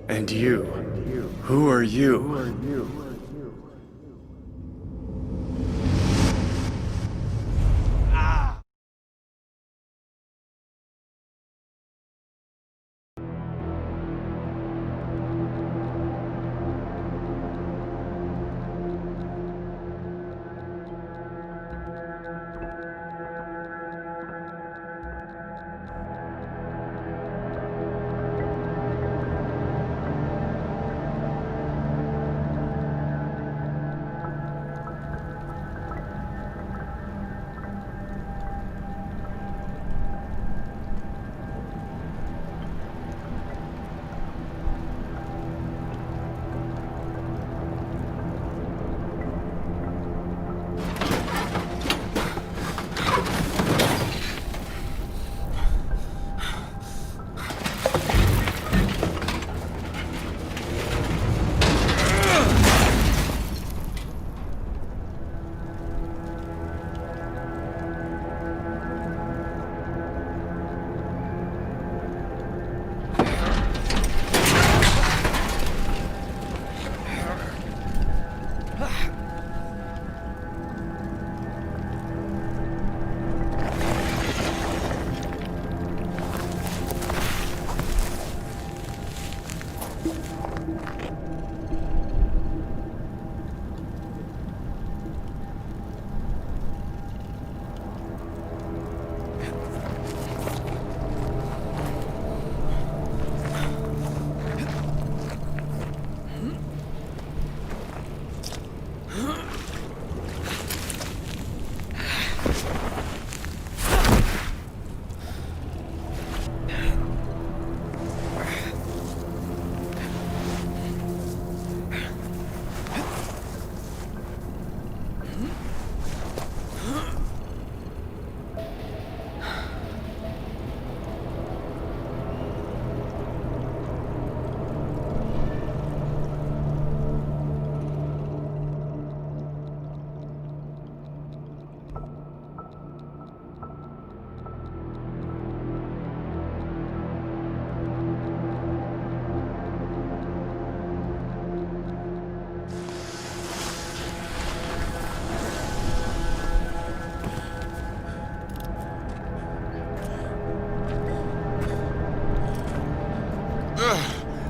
And you? Who are you?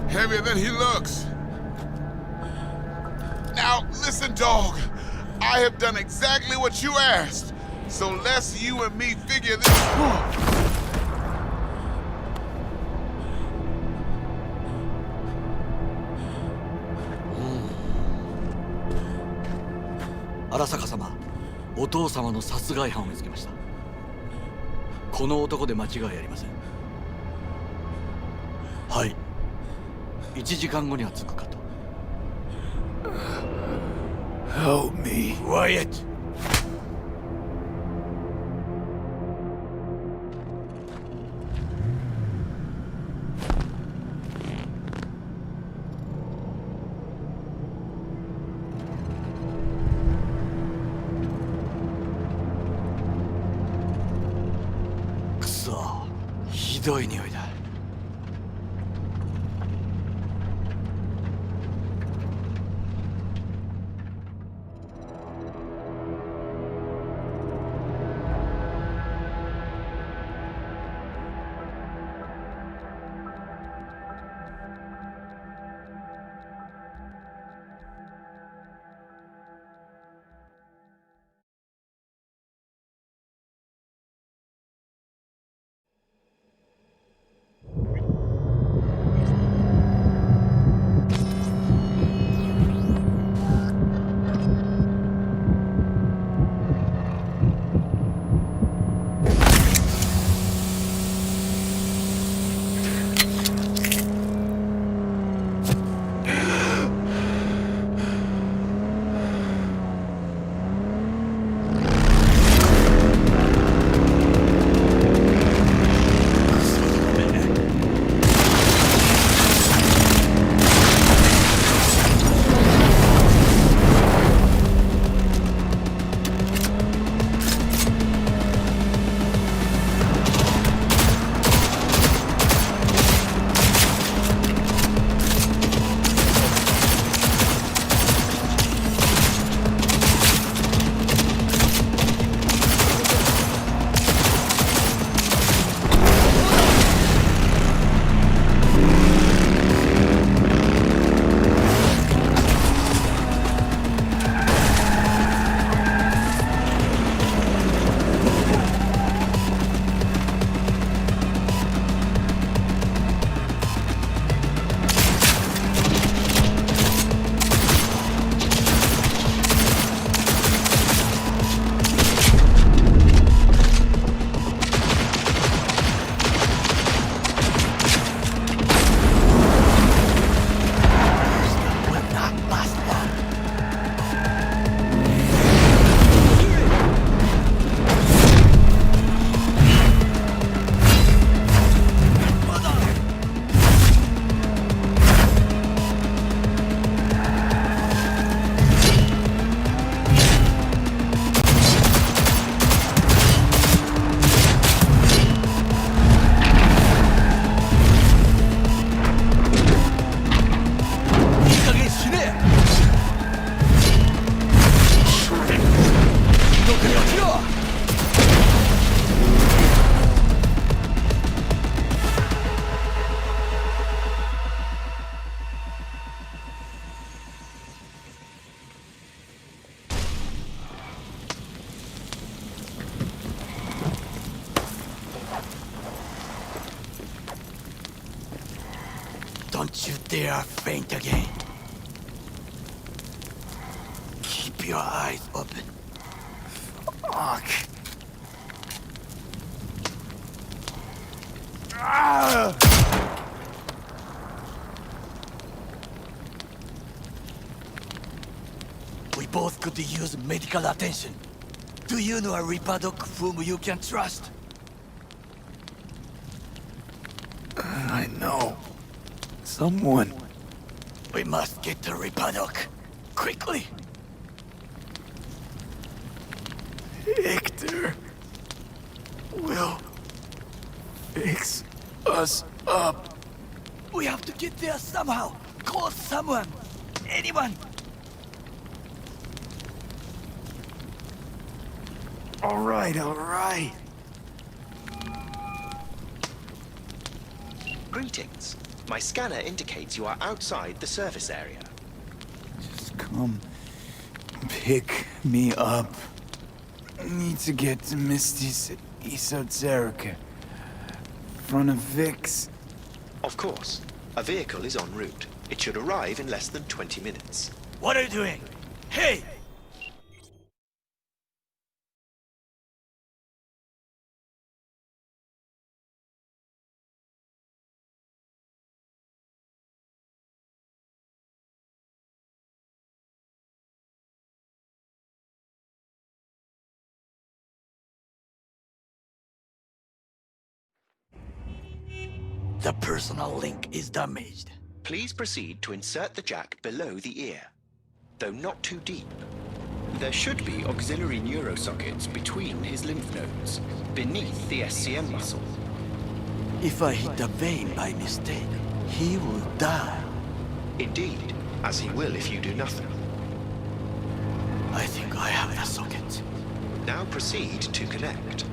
Heavier than he looks. Now, listen, dog. I have done exactly what you asked. So let's you and me figure this. 荒坂様、お父様の殺害犯を見つけました。この男で間違いありません。はい。1時間後には着くかと。Help me. Quiet! くそ、ひどい匂いだ。Don't you dare faint again. Keep your eyes open. Fuck. Ah! We both could use medical attention. Do you know a Reaper Doc whom you can trust? I know. Someone. We must get to Reaper Doc. Quickly! Victor will fix us up. We have to get there somehow. Call someone. Anyone. All right. Greetings. My scanner indicates you are outside the service area. Just come pick me up. I need to get to Misty's esoterica. Front of Vic's. Of course. A vehicle is en route. It should arrive in less than 20 minutes. What are you doing? Hey! The personal link is damaged. Please proceed to insert the jack below the ear, though not too deep. There should be auxiliary neurosockets between his lymph nodes, beneath the SCM muscle. If I hit the vein by mistake, he will die. Indeed, as he will if you do nothing. I think I have the socket. Now proceed to connect.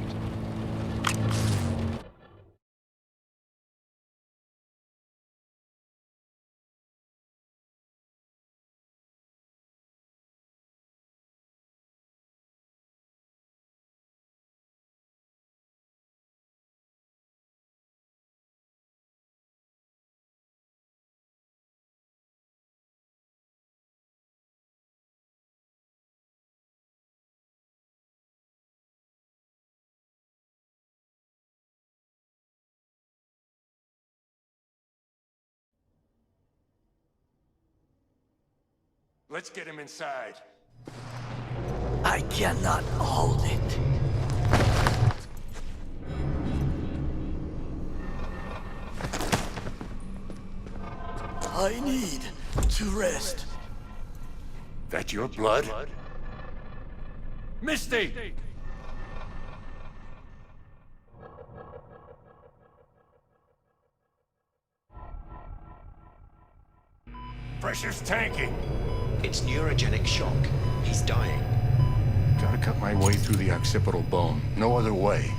Let's get him inside. I cannot hold it. I need to rest. That your blood? Misty! Pressure's tanking. It's neurogenic shock. He's dying. Gotta cut my way through the occipital bone. No other way.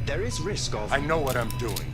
There is risk of... I know what I'm doing.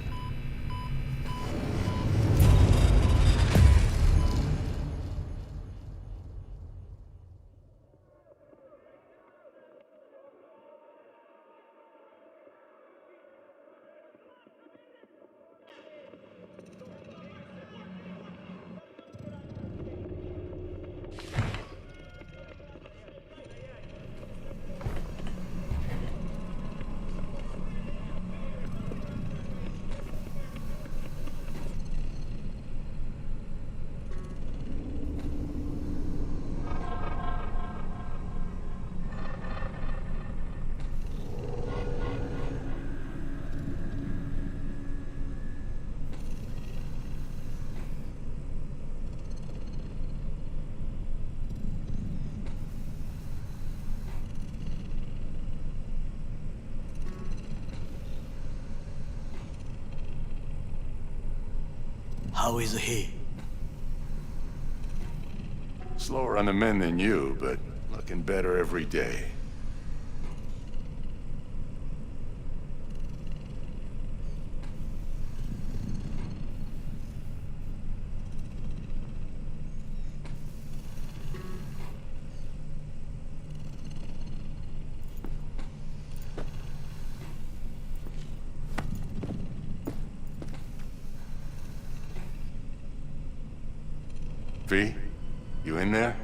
How is he? Slower on the men than you, but looking better every day. V? You in there?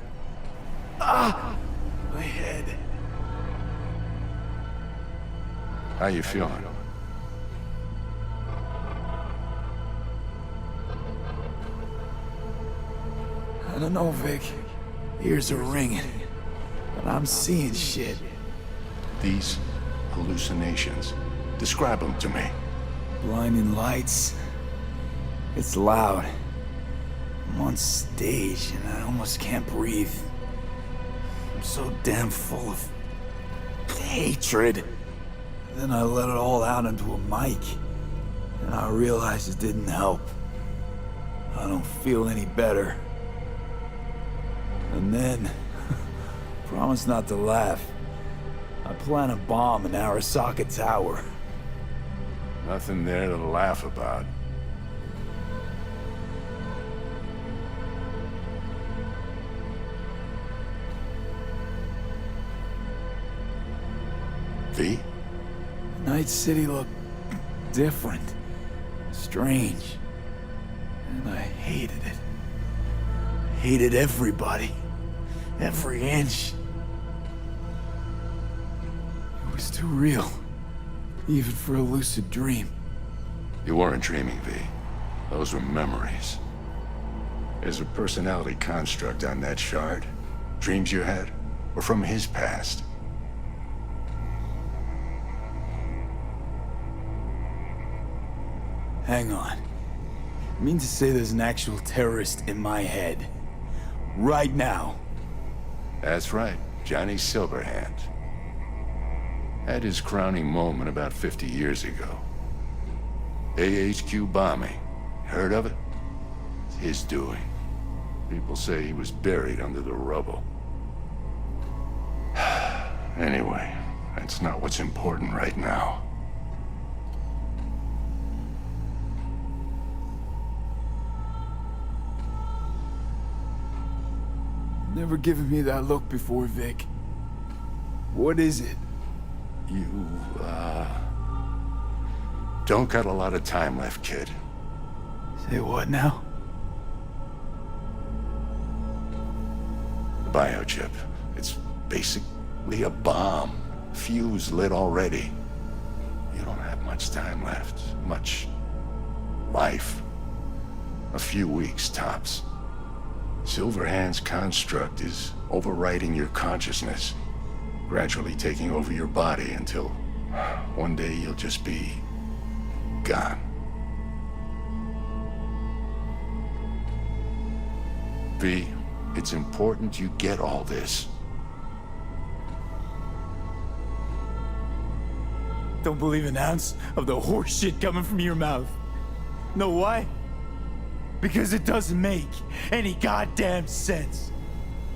My head. How you feeling? I don't know, Vic. Ears are ringing. But I'm seeing shit. These hallucinations. Describe them to me. Blinding lights. It's loud. I'm on stage and I almost can't breathe. I'm so damn full of hatred. Then I let it all out into a mic. And I realized it didn't help. I don't feel any better. And then, promise not to laugh, I plant a bomb in Arasaka Tower. Nothing there to laugh about. V? Night City looked different, strange, and I hated it. I hated everybody, every inch. It was too real, even for a lucid dream. You weren't dreaming, V. Those were memories. There's a personality construct on that shard. Dreams you had were from his past. Hang on. You mean to say there's an actual terrorist in my head? Right now? That's right, Johnny Silverhand. Had his crowning moment about 50 years ago. AHQ bombing. Heard of it? It's his doing. People say he was buried under the rubble. Anyway, that's not what's important right now. Never given me that look before, Vic. What is it? You, don't got a lot of time left, kid. Say what now? The biochip. It's basically a bomb. Fuse lit already. You don't have much time left. Much life. A few weeks, tops. Silverhand's construct is overriding your consciousness, gradually taking over your body until one day you'll just be gone. V, it's important you get all this. Don't believe an ounce of the horse shit coming from your mouth. Know why? Because it doesn't make any goddamn sense.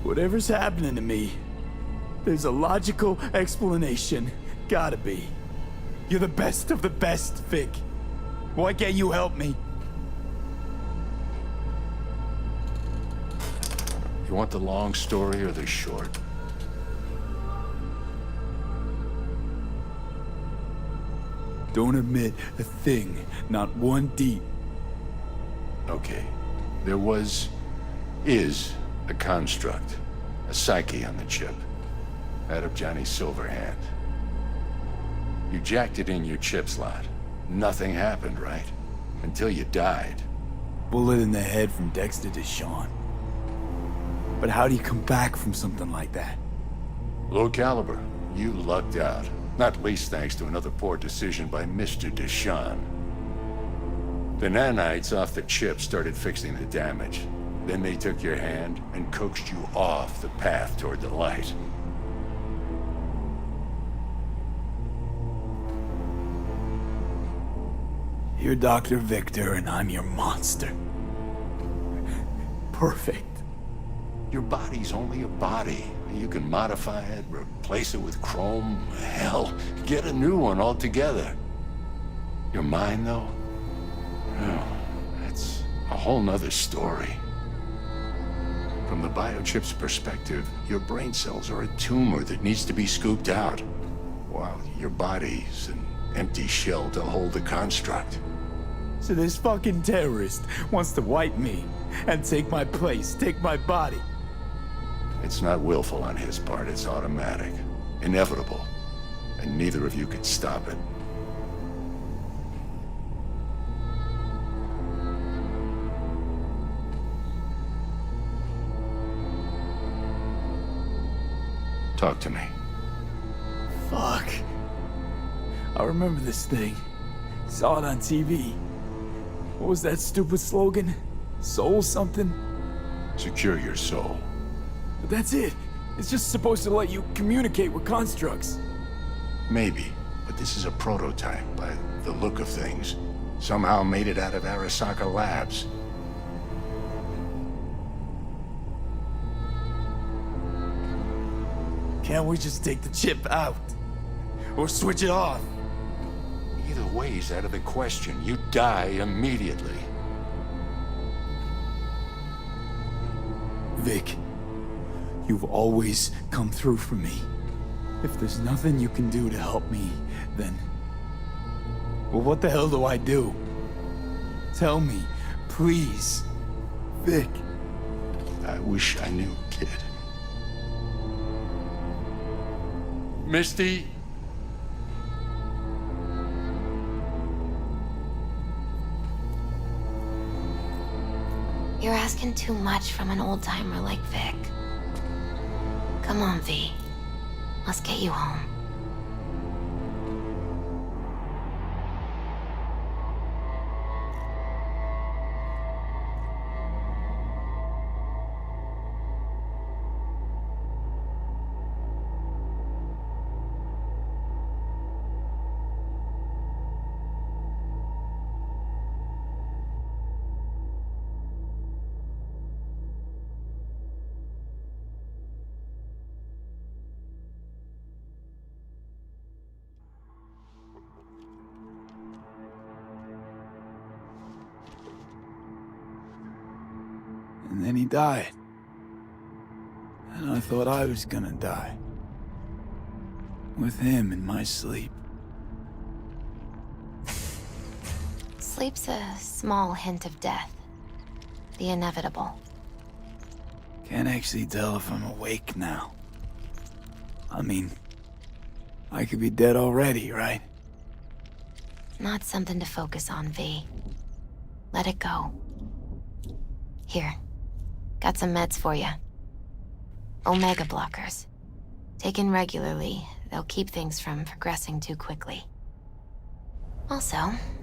Whatever's happening to me, there's a logical explanation. Gotta be. You're the best of the best, Vic. Why can't you help me? You want the long story or the short? Don't admit a thing, not one deep. Okay. There is a construct, a psyche on the chip. That of Johnny Silverhand. You jacked it in your chip slot. Nothing happened, right? Until you died. Bullet in the head from Dexter Deshawn. But how do you come back from something like that? Low caliber. You lucked out. Not least thanks to another poor decision by Mr. Deshawn. The nanites off the chip started fixing the damage. Then they took your hand and coaxed you off the path toward the light. You're Dr. Victor and I'm your monster. Perfect. Your body's only a body. You can modify it, replace it with chrome, hell, get a new one altogether. Your mind, though? Oh, that's a whole nother story. From the biochip's perspective, your brain cells are a tumor that needs to be scooped out, while your body's an empty shell to hold the construct. So this fucking terrorist wants to wipe me, and take my place, take my body. It's not willful on his part, it's automatic. Inevitable. And neither of you can stop it. Talk to me. Fuck. I remember this thing. Saw it on TV. What was that stupid slogan? Soul something? Secure your soul. But that's it. It's just supposed to let you communicate with constructs. Maybe, but this is a prototype by the look of things. Somehow made it out of Arasaka Labs. Can't we just take the chip out? Or switch it off? Either way's out of the question. You die immediately. Vic, you've always come through for me. If there's nothing you can do to help me, then... well, what the hell do I do? Tell me, please. Vic. I wish I knew, kid. Misty? You're asking too much from an old-timer like Vic. Come on, V. Let's get you home. And then he died. And I thought I was gonna die. With him in my sleep. Sleep's a small hint of death. The inevitable. Can't actually tell if I'm awake now. I mean, I could be dead already, right? Not something to focus on, V. Let it go. Here. Got some meds for you. Omega blockers. Taken regularly, they'll keep things from progressing too quickly. Also,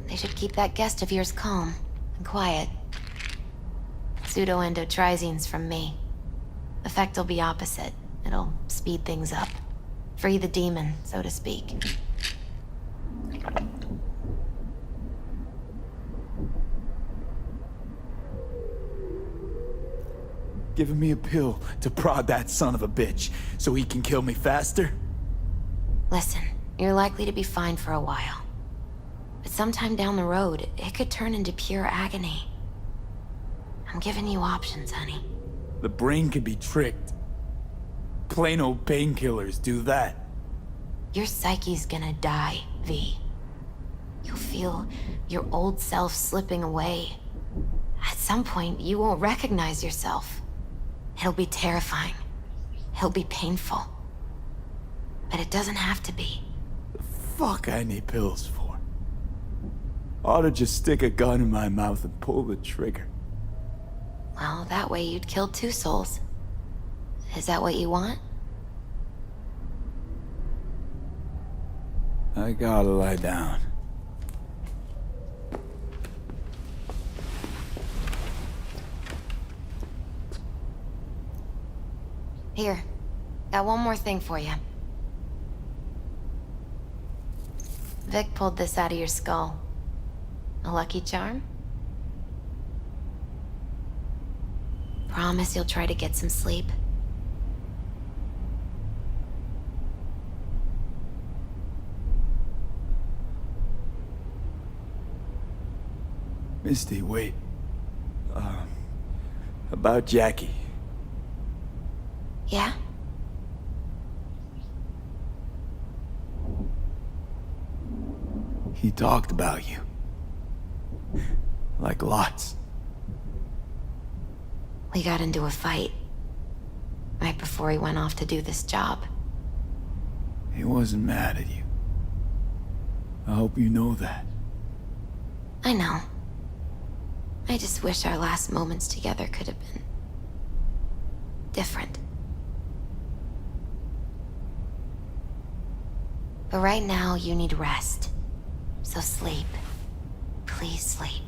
they should keep that guest of yours calm and quiet. Pseudoendotrizine's from me. Effect will be opposite. It'll speed things up. Free the demon, so to speak. Giving me a pill to prod that son of a bitch so he can kill me faster? Listen, you're likely to be fine for a while. But sometime down the road, it could turn into pure agony. I'm giving you options, honey. The brain can be tricked. Plain old painkillers do that. Your psyche's gonna die, V. You'll feel your old self slipping away. At some point, you won't recognize yourself. It'll be terrifying. It'll be painful. But it doesn't have to be. The fuck I need pills for? Ought to just stick a gun in my mouth and pull the trigger. Well, that way you'd kill two souls. Is that what you want? I gotta lie down. Here. Got one more thing for you. Vic pulled this out of your skull. A lucky charm? Promise you'll try to get some sleep. Misty, wait. About Jackie. Yeah? He talked about you. Like lots. We got into a fight. Right before he went off to do this job. He wasn't mad at you. I hope you know that. I know. I just wish our last moments together could have been... different. But right now, you need rest. So sleep. Please sleep.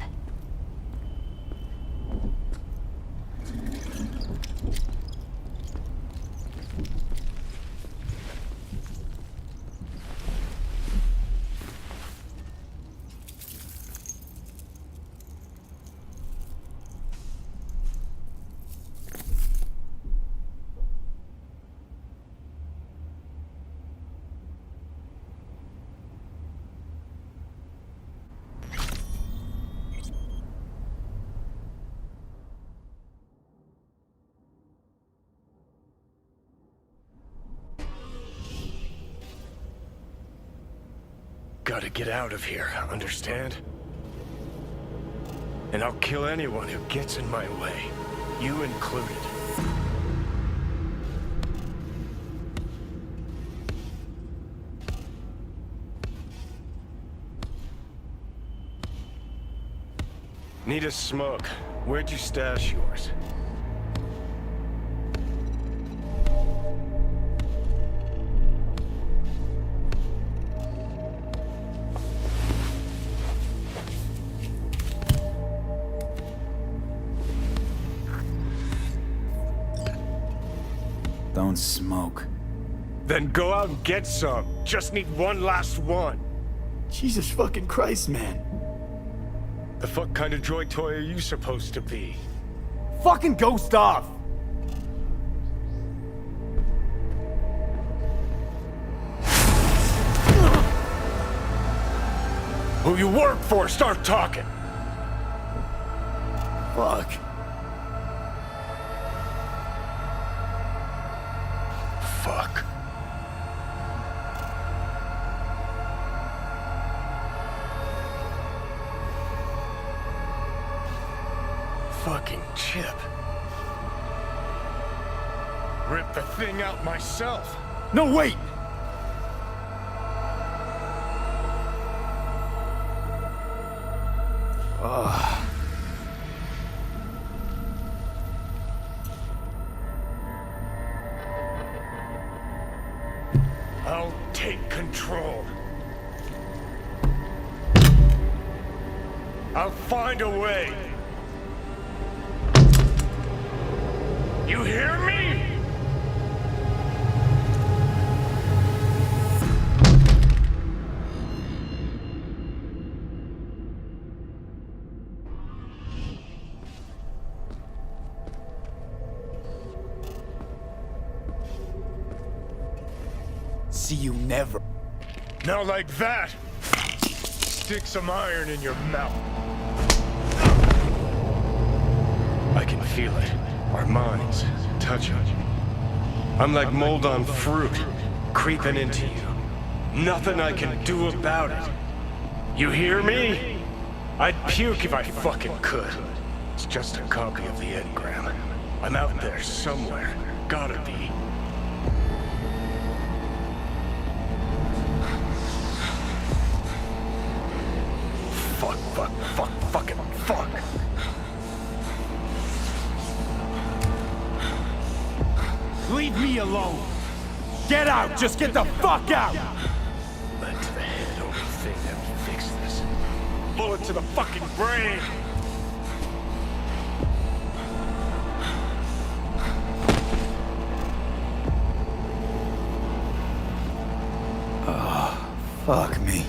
Gotta get out of here, understand? And I'll kill anyone who gets in my way, you included. Need a smoke. Where'd you stash yours? Don't smoke. Then go out and get some. Just need one last one. Jesus fucking Christ, man. The fuck kind of droid toy are you supposed to be? Fucking ghost off! Who you work for, start talking! Fuck. Fuck. Fucking chip. Rip the thing out myself. No, wait! I'll take control. I'll find a way. You hear me? See you never. Now like that. Stick some iron in your mouth. I can feel it. Our minds touching. I'm like mold on fruit, creeping into you. Nothing I can do about it. You hear me? I'd puke if I fucking could. It's just a copy of the engram. I'm out there somewhere. Gotta be. Fucking fuck. Leave me alone! Get out! Just get the fuck out! Lead to the head, only thing that will fix this. Bullet to the fucking brain! Fuck me.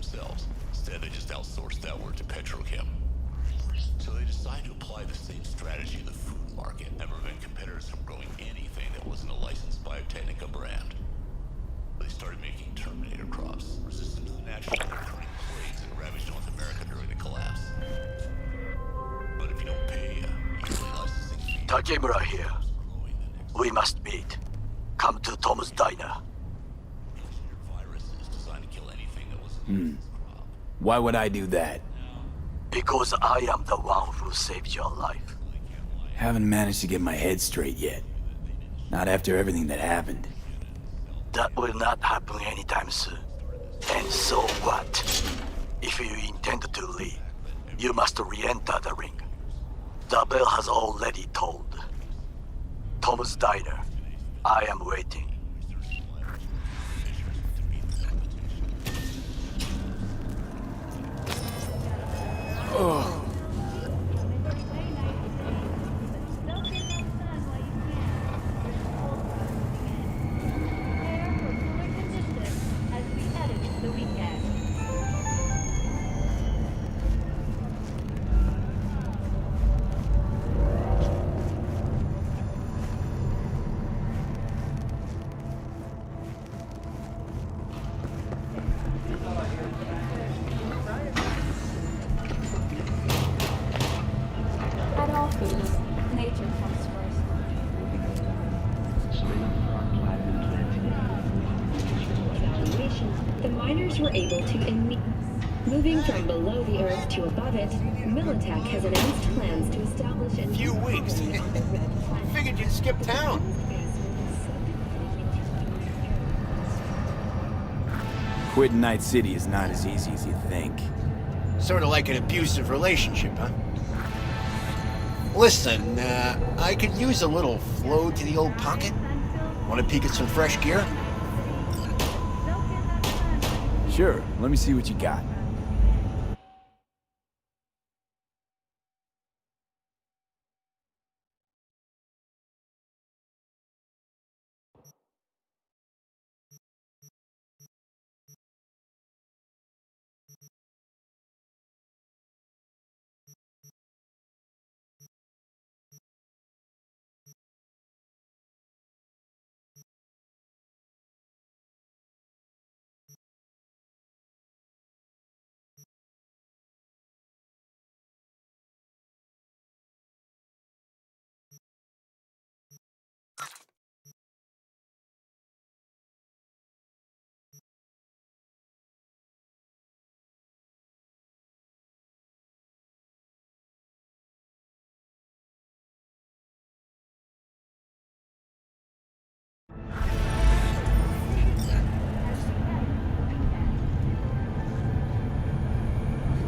themselves. Instead, they just outsourced that work to Petrochem. So they decided to apply the same strategy to the food market and prevent competitors from growing anything that wasn't a licensed Biotechnica brand. They started making Terminator crops, resistant to the natural occurring plagues that ravaged North America during the collapse. But if you don't Takemura here. We must meet. Come to Tom's Diner. Why would I do that? Because I am the one who saved your life. Haven't managed to get my head straight yet. Not after everything that happened. That will not happen anytime soon. And so what? If you intend to leave, you must re-enter the ring. The bell has already tolled. Tom's Diner. I am waiting. At all foods, nature comes first. Evaluation, the miners were able to moving from below the earth to above it. Militech has announced plans to establish a Few weeks. Figured you'd skip town. Quitting Night City is not as easy as you think. Sort of like an abusive relationship, huh? Listen, I could use a little flow to the old pocket. Want to peek at some fresh gear? Sure, let me see what you got.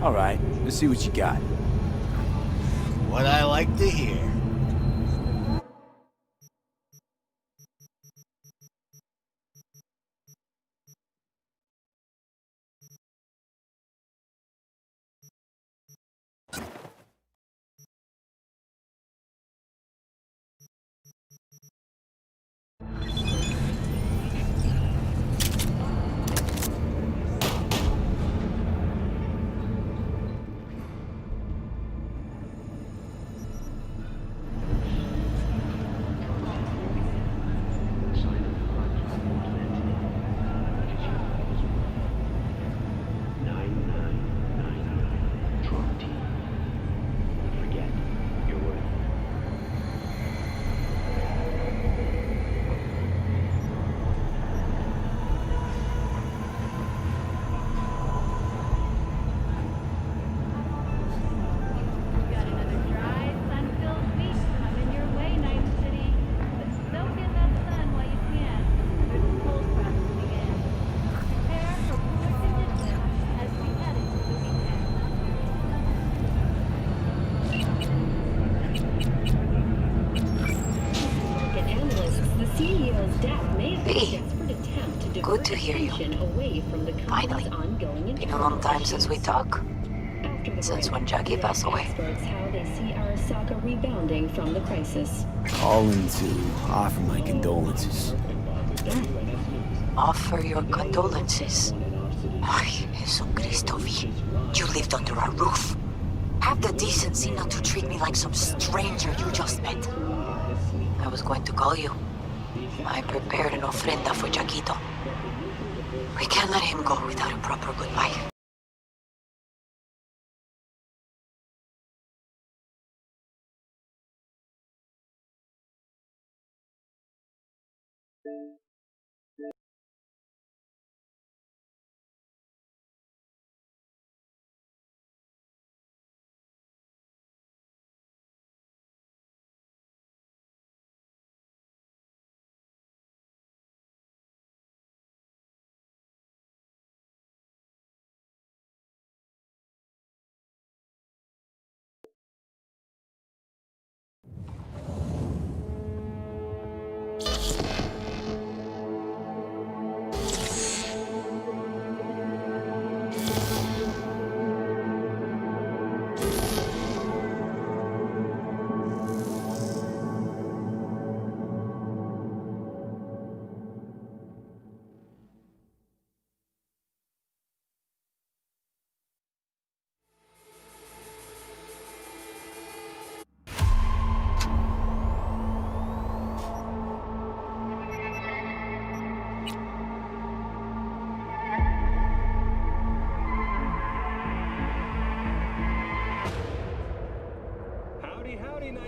All right, let's see what you got. What I like to hear. Good to hear you. Finally. Been a long time since we talked. Since when Jackie passed away. How they see Arasaka rebounding from the crisis. Calling to offer my condolences. Offer your condolences. Ay, Jesucristo, V. You lived under our roof. Have the decency not to treat me like some stranger you just met. I was going to call you. I prepared an ofrenda for Jaquito. We can't let him go without a proper goodbye.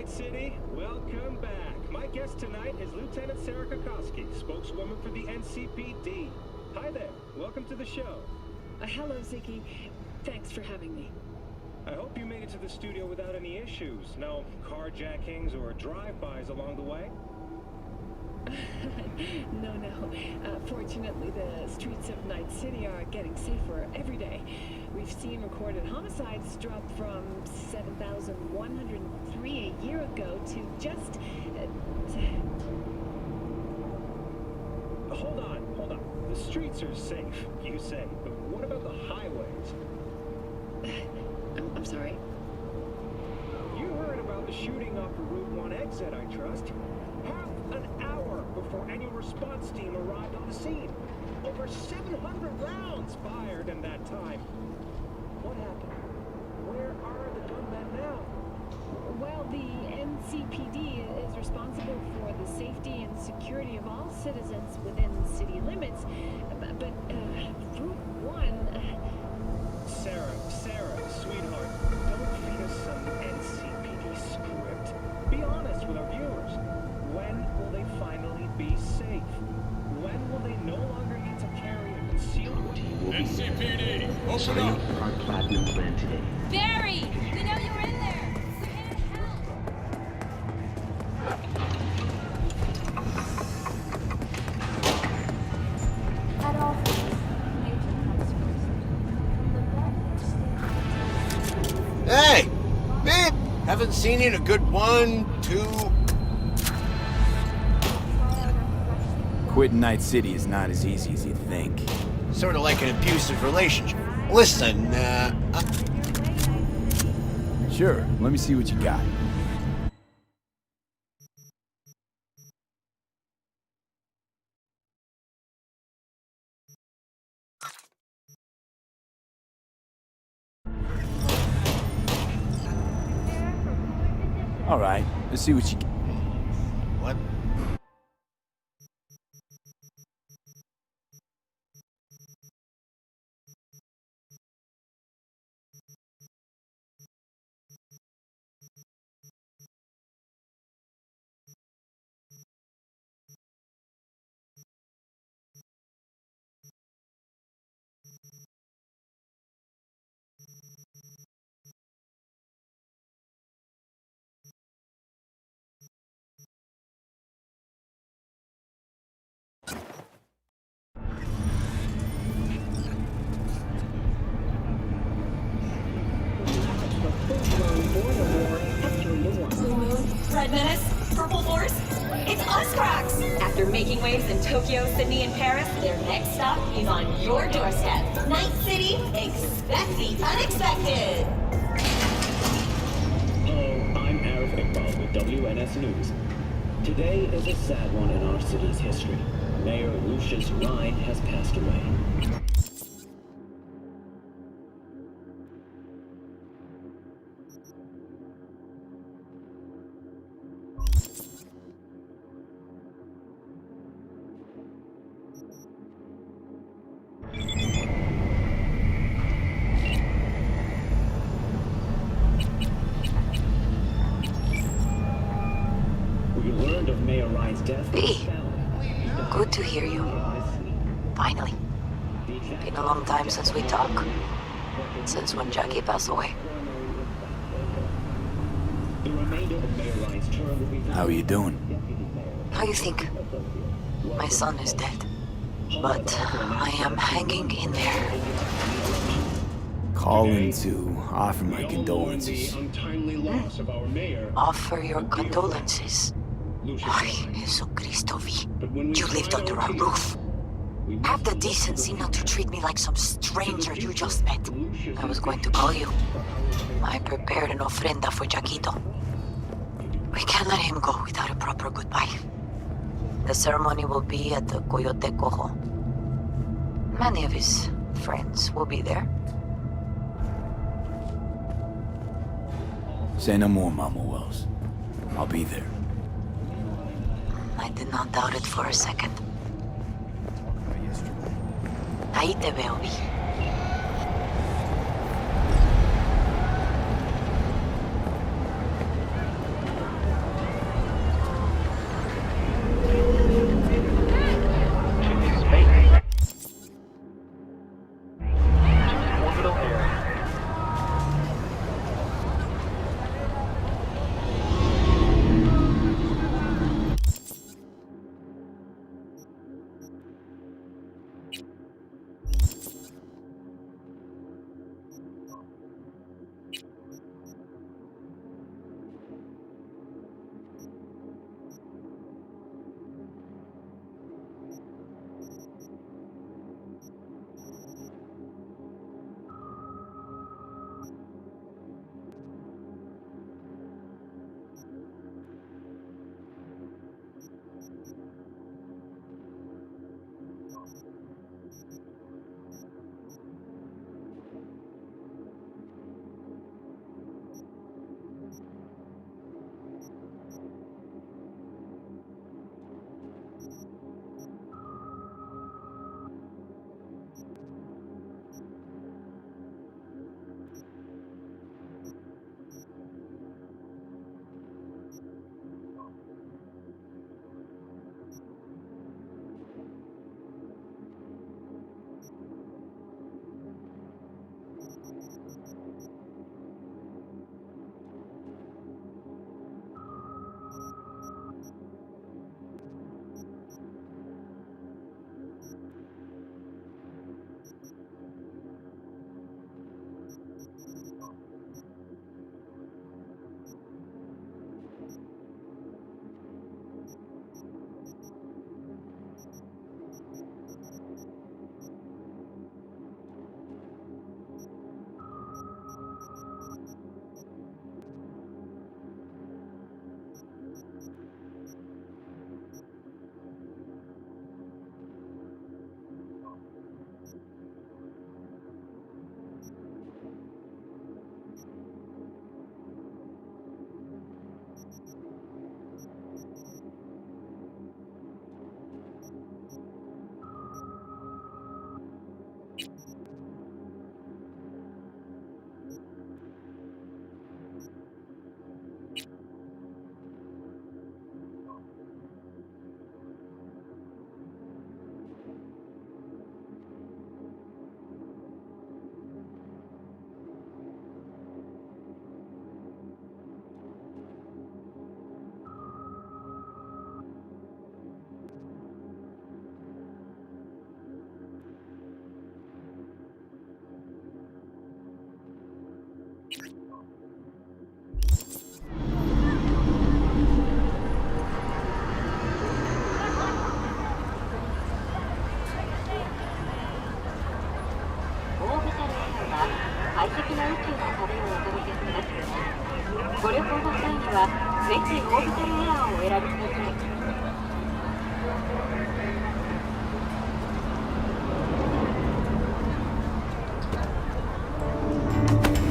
City, welcome back. My guest tonight is Lieutenant Cyerpunk, spokeswoman for the NCPD. Hi there, welcome to the show. Hello, Ziggy. Thanks for having me. I hope you made it to the studio without any issues. No carjackings or drive-bys along the way? No. Fortunately, the streets of Night City are getting safer every day. We've seen recorded homicides drop from 7,103 a year ago to just... Hold on. The streets are safe, you say. But what about the highways? I'm sorry? You heard about the shooting off the Route 1 exit, I trust. Half an hour before any response team arrived on the scene. Over 700 rounds fired in that time. What happened? Where are the gunmen now? Well, the NCPD is responsible for the safety and security of all citizens within city limits. But Route 1... Sarah, sweetheart, don't feed us some NCPD script. Be honest with our viewers. When will they finally be safe? When will they no longer need to carry a concealed weapon? NCPD, open up! Our platinum plan today. Barry! We know you were in there! We're here to help! At all times, nature comes first. From the Hey! Man! Haven't seen you in a good 1, 2... Quitting Night City is not as easy as you think. Sort of like an abusive relationship. Listen, Sure, let me see what you got. All right, let's see what you got. what? Red Menace? Purple Force? It's us, Cracks! After making waves in Tokyo, Sydney, and Paris, their next stop is on your doorstep. Night City, expect the unexpected! Hello, I'm Arif Iqbal with WNS News. Today is a sad one in our city's history. Mayor Lucius Rhine has passed away. We learned of Mayor Rhine's death. Good to hear you. Finally. Been a long time since we talked. Since when Jackie passed away. How are you doing? How you think? My son is dead. But I am hanging in there. Calling to offer my condolences. Offer your condolences. Ay, Jesucristo, V. You lived under our roof. Have the decency not to treat me like some stranger you just met. I was going to call you. I prepared an ofrenda for Jaquito. We can't let him go without a proper goodbye. The ceremony will be at the Coyote Cojo. Many of his friends will be there. Say no more, Mama Wells. I'll be there. I did not doubt it for a second. Ahí te veo, Vi.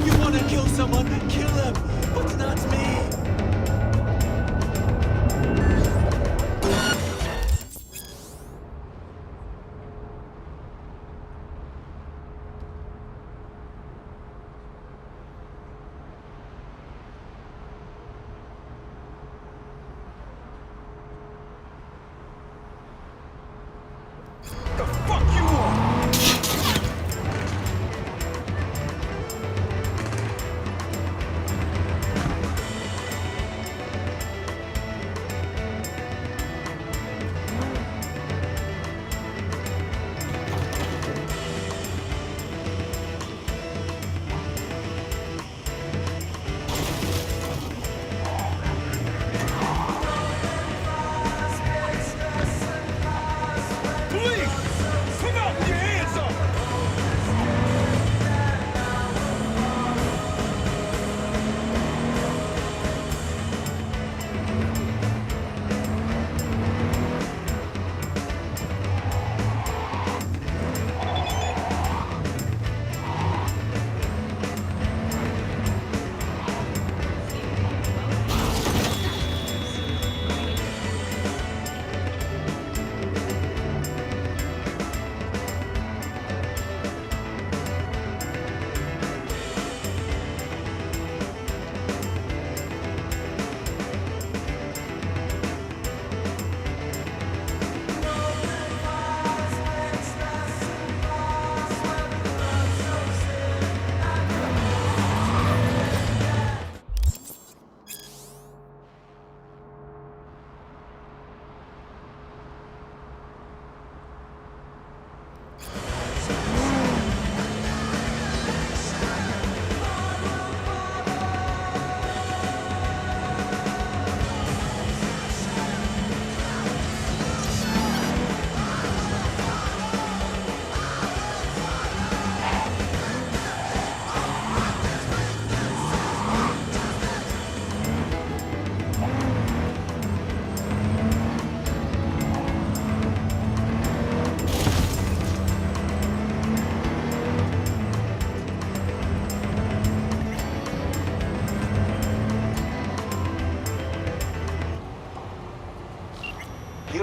You wanna kill someone? Kill him, but not me!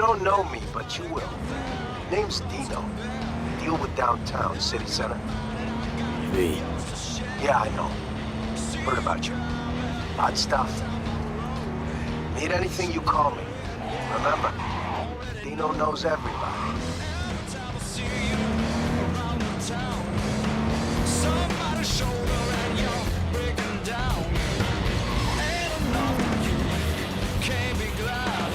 don't know me, but you will. Name's Dino. Deal with downtown, city center. V. Yeah, I know. Heard about you. Odd stuff. Need anything, you call me. Remember, Dino knows everybody. Somebody's shoulder and you're breaking down. Ain't enough of you, can't be glad.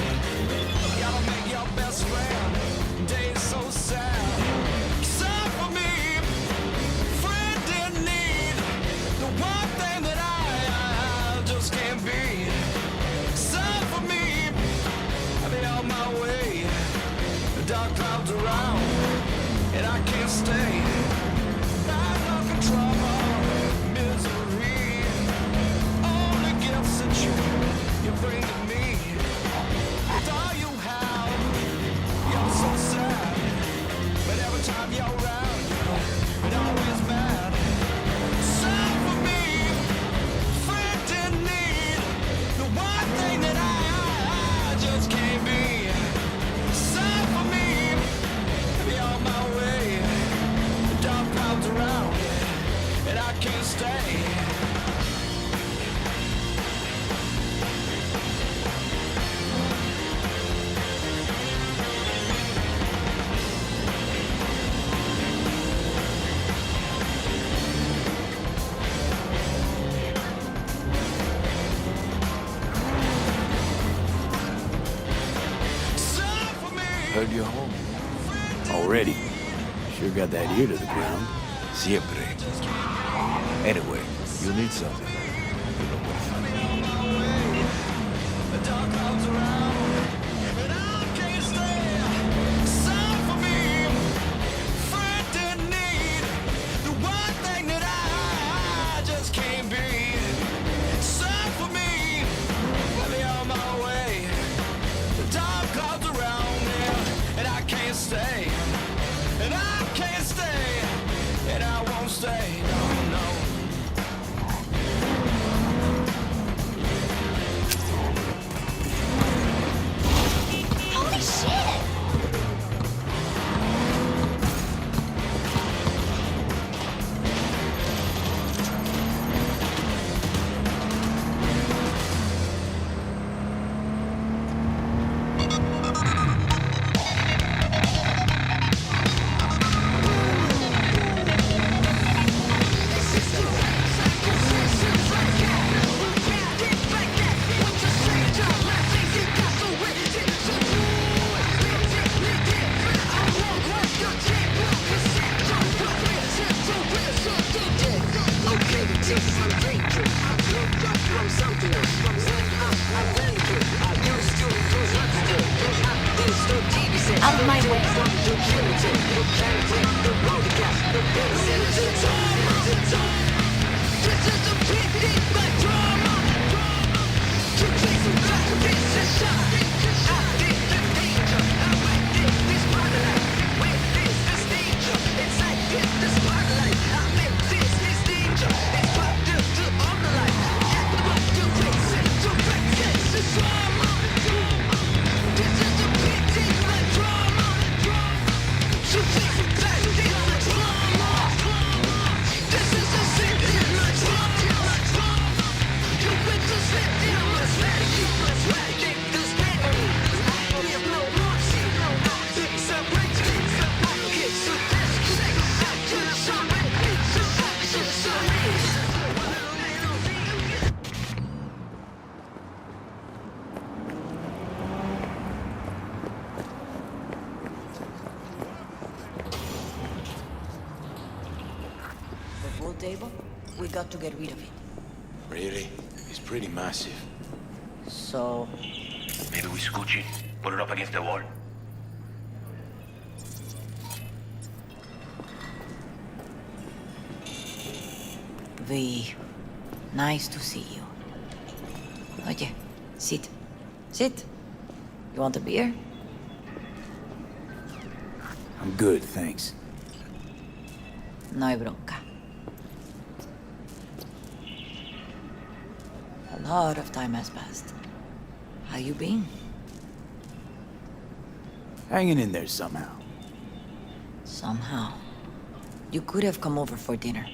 Gotta make your best friend days so sad. Except for me, friend in need. The one thing that I just can't be. Except for me, I'll be on my way. The dark clouds around, and I can't stay. Trouble, misery, all the gifts that you bring to me. With all you have, you're so sad. But every time you're around, you're always mad. Sad for me, friend in need. The one thing that I just can't be. Sad for me, be on my way. The dark clouds around, and I can't stay. Heard you're home. Already. Sure got that ear to the ground. Siempre. Anyway, you need something. You know where to find me. The dark clouds around, and I can't stay. Sad for me, friend in need. The one thing that I just can't be. Sad for me, I'll be on my way. The dark clouds around me, and I can't stay. And I can't stay, and I won't stay. No, no. Holy shit! Out of my way. Table? We got to get rid of it. Really? It's pretty massive. So... Maybe we scooch it, put it up against the wall. V, nice to see you. Oye, sit. Sit. You want a beer? I'm good, thanks. No hay bronca. A lot of time has passed. How you been? Hanging in there somehow. Somehow. You could have come over for dinner.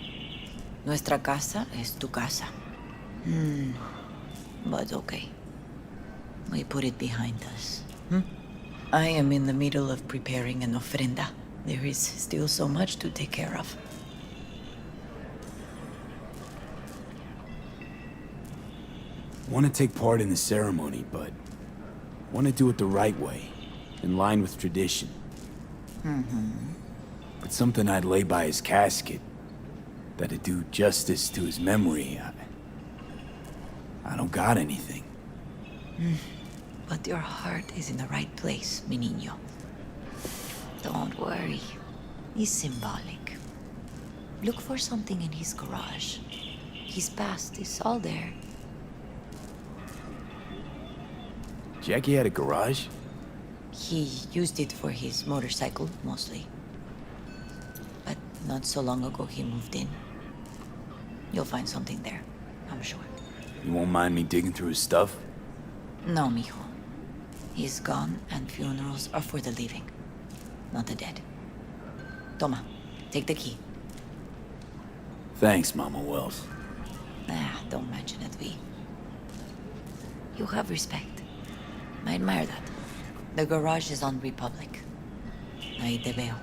Nuestra casa es tu casa. But okay. We put it behind us. I am in the middle of preparing an ofrenda. There is still so much to take care of. Want to take part in the ceremony, but want to do it the right way, in line with tradition. But something I'd lay by his casket, that'd do justice to his memory. I don't got anything. But your heart is in the right place, mi niño. Don't worry. It's symbolic. Look for something in his garage. His past is all there. Jackie had a garage? He used it for his motorcycle, mostly. But not so long ago, he moved in. You'll find something there, I'm sure. You won't mind me digging through his stuff? No, mijo. He's gone, and funerals are for the living, not the dead. Toma, take the key. Thanks, Mama Wells. Don't mention it, V. You have respect. I admire that. The garage is on Republic. Ahí te veo.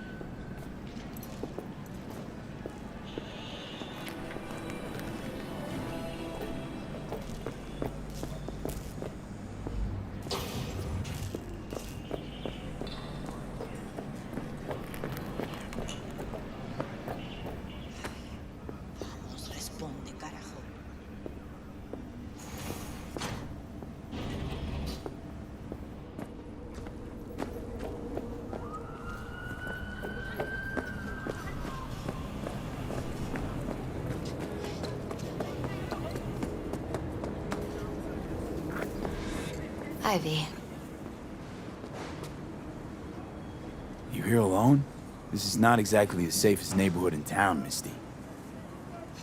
Vamos, responde, carajo. Ivy. You here alone? This is not exactly the safest neighborhood in town, Misty.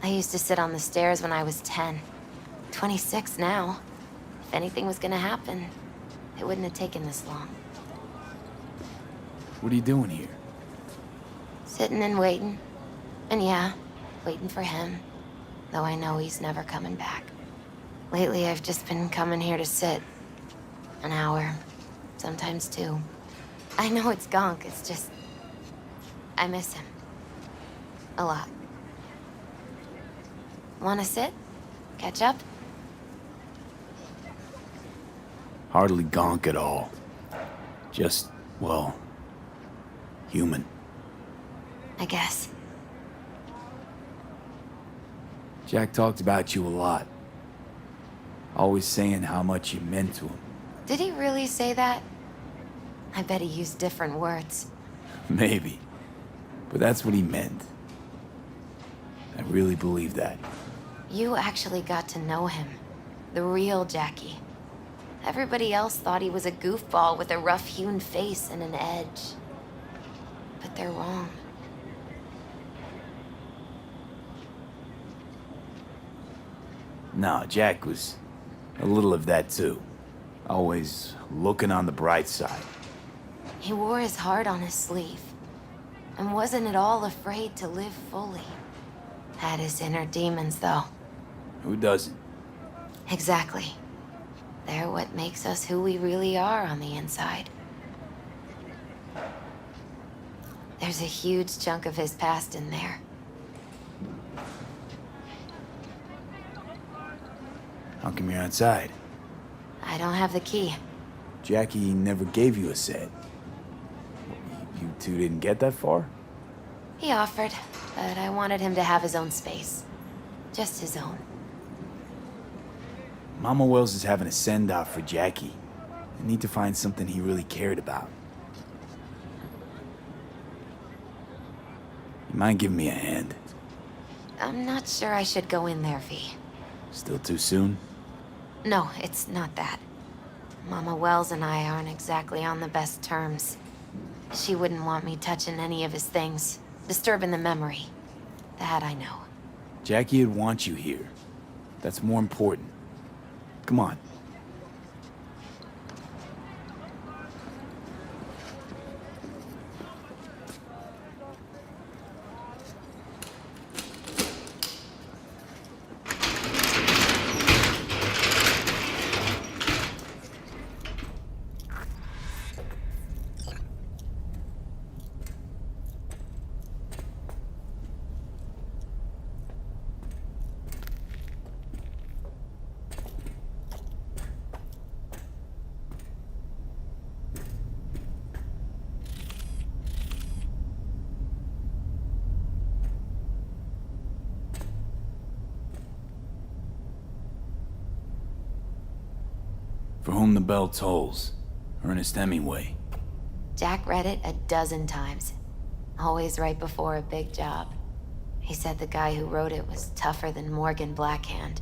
I used to sit on the stairs when I was 10. 26 now. If anything was gonna happen, it wouldn't have taken this long. What are you doing here? Sitting and waiting. And yeah, waiting for him. Though I know he's never coming back. Lately, I've just been coming here to sit. An hour. Sometimes 2. I know it's gunk, it's just... I miss him. A lot. Wanna sit? Catch up? Hardly gonk at all. Just, well, human. I guess. Jack talked about you a lot. Always saying how much you meant to him. Did he really say that? I bet he used different words. Maybe. But that's what he meant. I really believe that. You actually got to know him. The real Jackie. Everybody else thought he was a goofball with a rough-hewn face and an edge. But they're wrong. No, Jack was a little of that too. Always looking on the bright side. He wore his heart on his sleeve. And wasn't at all afraid to live fully. Had his inner demons, though. Who doesn't? Exactly. They're what makes us who we really are on the inside. There's a huge chunk of his past in there. How come you're outside? I don't have the key. Jackie never gave you a set. You two didn't get that far? He offered, but I wanted him to have his own space. Just his own. Mama Wells is having a send-off for Jackie. I need to find something he really cared about. You mind giving me a hand? I'm not sure I should go in there, V. Still too soon? No, it's not that. Mama Wells and I aren't exactly on the best terms. She wouldn't want me touching any of his things, disturbing the memory. That I know. Jackie'd want you here. That's more important. Come on. For Whom the Bell Tolls. Ernest Hemingway. Jack read it a dozen times. Always right before a big job. He said the guy who wrote it was tougher than Morgan Blackhand.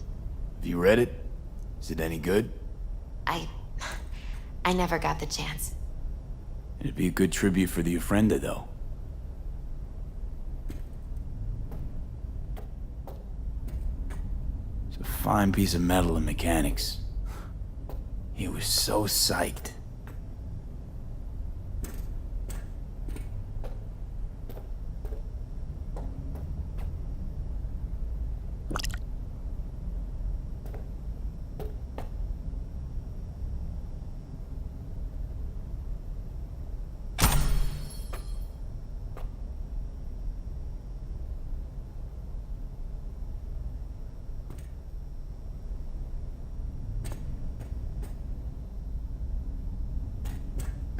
Have you read it? Is it any good? I never got the chance. It'd be a good tribute for the Ofrenda, though. It's a fine piece of metal and mechanics. He was so psyched.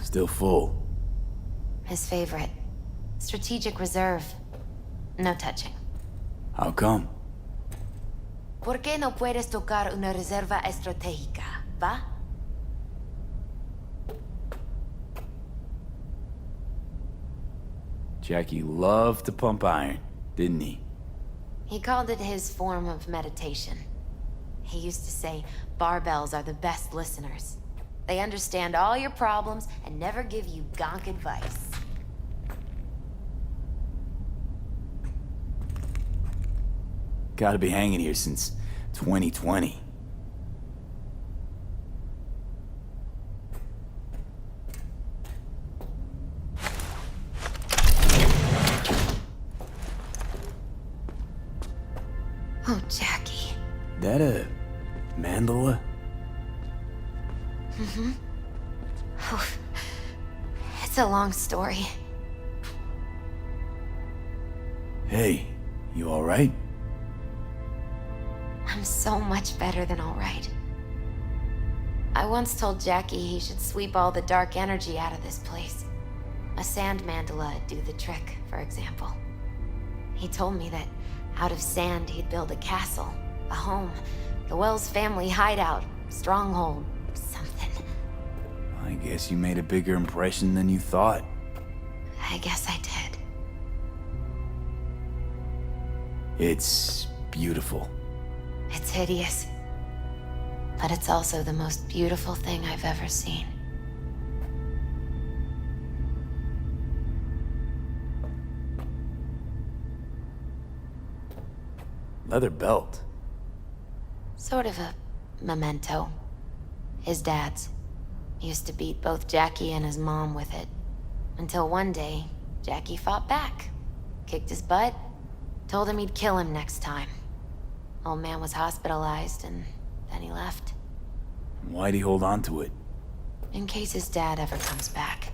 Still full. His favorite. Strategic reserve. No touching. How come? ¿Por qué no puedes tocar una reserva estratégica, va? Jackie loved to pump iron, didn't he? He called it his form of meditation. He used to say barbells are the best listeners. They understand all your problems and never give you gonk advice. Gotta be hanging here since 2020. Oh, Jackie. That a mandala? Mm-hmm. Oh, it's a long story. Hey, you alright? I'm so much better than alright. I once told Jackie he should sweep all the dark energy out of this place. A sand mandala'd do the trick, for example. He told me that out of sand he'd build a castle, a home, the Wells family hideout, stronghold, something. I guess you made a bigger impression than you thought. I guess I did. It's beautiful. It's hideous. But it's also the most beautiful thing I've ever seen. Leather belt. Sort of a memento. His dad's. Used to beat both Jackie and his mom with it. Until one day, Jackie fought back. Kicked his butt. Told him he'd kill him next time. Old man was hospitalized, and then he left. Why'd he hold on to it? In case his dad ever comes back.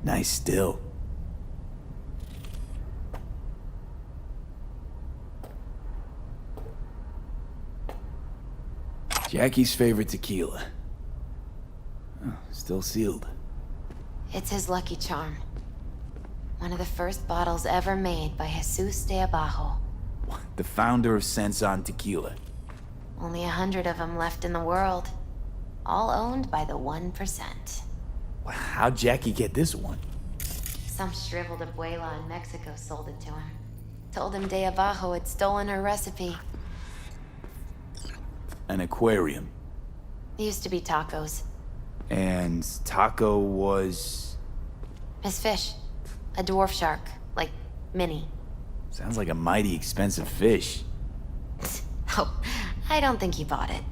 Nice still. Jackie's favorite tequila. Oh, still sealed. It's his lucky charm. One of the first bottles ever made by Jesus de Abajo. The founder of Sensan Tequila. Only 100 of them left in the world. All owned by the 1%. How'd Jackie get this one? Some shriveled abuela in Mexico sold it to him. Told him de Abajo had stolen her recipe. An aquarium. Used to be tacos. And Taco was... His fish. A dwarf shark. Like, mini. Sounds like a mighty expensive fish. Oh, I don't think he bought it.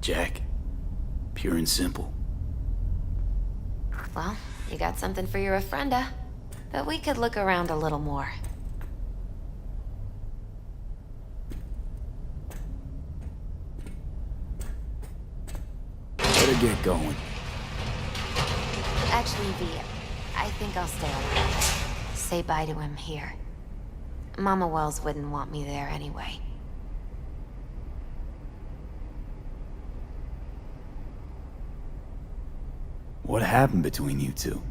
Jack. Pure and simple. Well, you got something for your ofrenda. But we could look around a little more. Better get going. Actually, V, I think I'll stay alive. Say bye to him here. Mama Wells wouldn't want me there anyway. What happened between you two?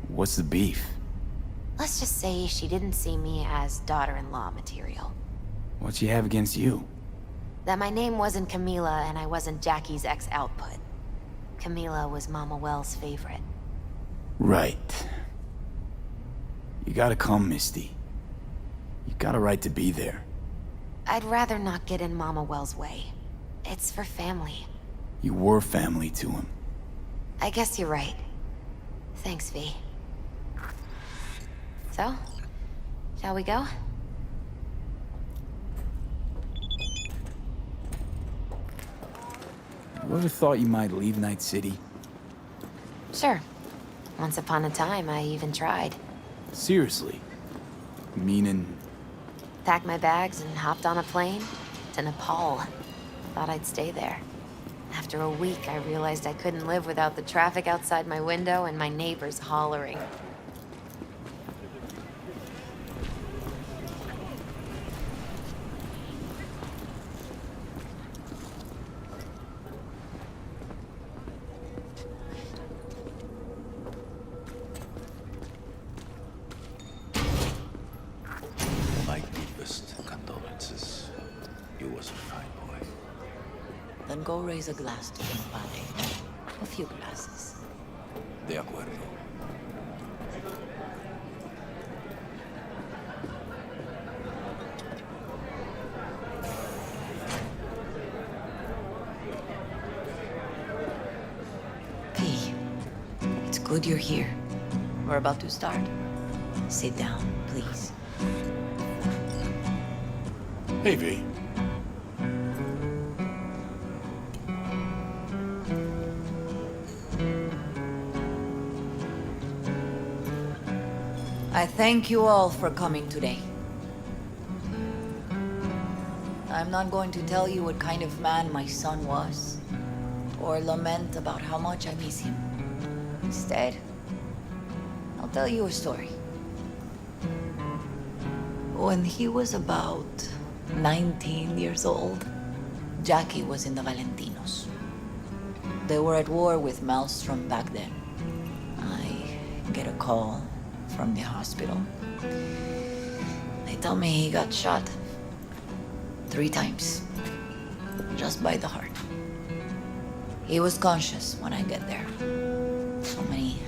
What's the beef? Let's just say she didn't see me as daughter-in-law material. What'd she have against you? That my name wasn't Camila and I wasn't Jackie's ex-output. Camila was Mama Wells' favorite. Right. You gotta come, Misty. You got a right to be there. I'd rather not get in Mama Wells' way. It's for family. You were family to him. I guess you're right. Thanks, V. So, shall we go? You ever thought you might leave Night City? Sure. Once upon a time, I even tried. Seriously? Meaning... Packed my bags and hopped on a plane to Nepal. Thought I'd stay there. After a week, I realized I couldn't live without the traffic outside my window and my neighbors hollering. My deepest condolences. You was a fine boy. Then go raise a glass to him, Padre. A few glasses. De acuerdo. P, it's good you're here. We're about to start. Sit down, please. Hey, V. I thank you all for coming today. I'm not going to tell you what kind of man my son was, or lament about how much I miss him. Instead, I'll tell you a story. When he was about 19 years old, Jackie was in the Valentinos. They were at war with Maelstrom back then. I get a call from the hospital. They tell me he got shot 3 times, just by the heart. He was conscious when I get there. So many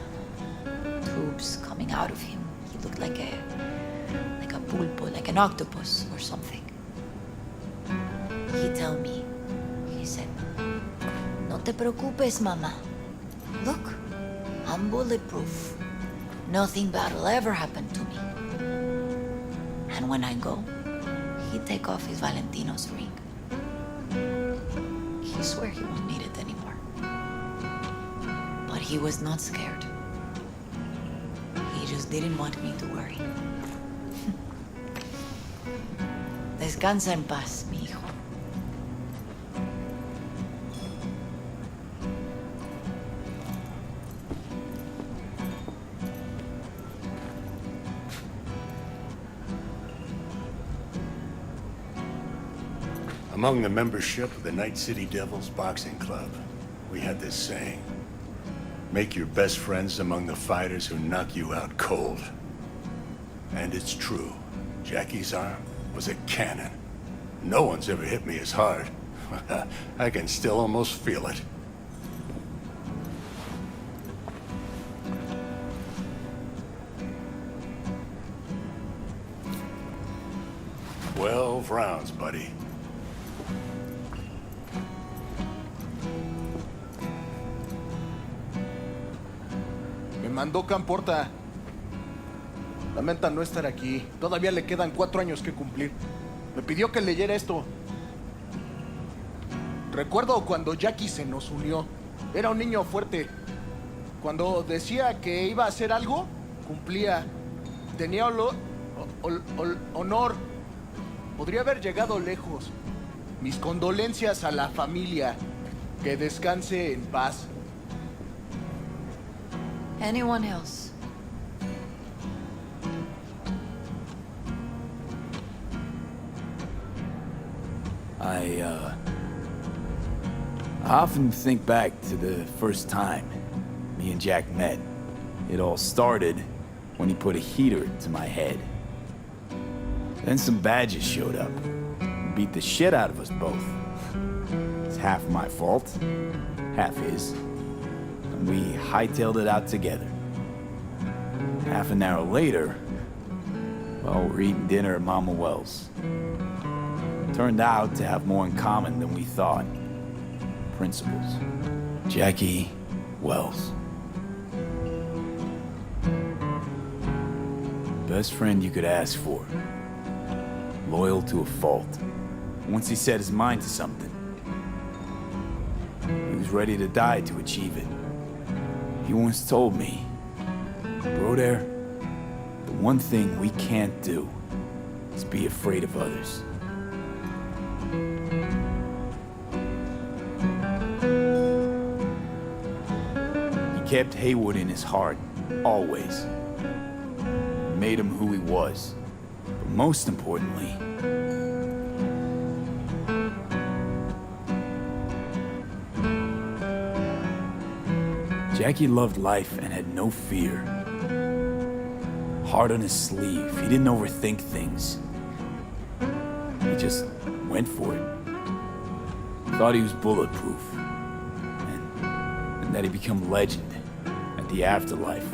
tubes coming out of him. He looked like a pulpo, like an octopus or something. He tell me, he said, "No te preocupes, mama. Look, I'm bulletproof. Nothing bad will ever happen to me." And when I go, he'd take off his Valentino's ring. He swear he won't need it anymore. But he was not scared. He just didn't want me to worry. Descansa en paz, mi hijo. Among the membership of the Night City Devils Boxing Club, we had this saying: make your best friends among the fighters who knock you out cold. And it's true. Jackie's arm was a cannon. No one's ever hit me as hard. I can still almost feel it. "12 rounds, buddy." Me mandó Camporta. Lamenta no estar aquí. Todavía le quedan 4 años que cumplir. Me pidió que leyera esto. Recuerdo cuando Jackie se nos unió. Era un niño fuerte. Cuando decía que iba a hacer algo, cumplía. Tenía honor. Podría haber llegado lejos. Mis condolencias a la familia. Que descanse en paz. Anyone else? I often think back to the first time me and Jack met. It all started when he put a heater to my head. Then some badges showed up and beat the shit out of us both. It's half my fault, half his. And we hightailed it out together. Half an hour later, well, we're eating dinner at Mama Wells. Turned out to have more in common than we thought. Principles. Jackie Wells. Best friend you could ask for. Loyal to a fault. Once he set his mind to something, he was ready to die to achieve it. He once told me, "Broder, the one thing we can't do is be afraid of others." He kept Haywood in his heart, always. Made him who he was. But most importantly, Jackie loved life and had no fear. Heart on his sleeve, he didn't overthink things. He just went for it. Thought he was bulletproof. And that he'd become legend at the afterlife.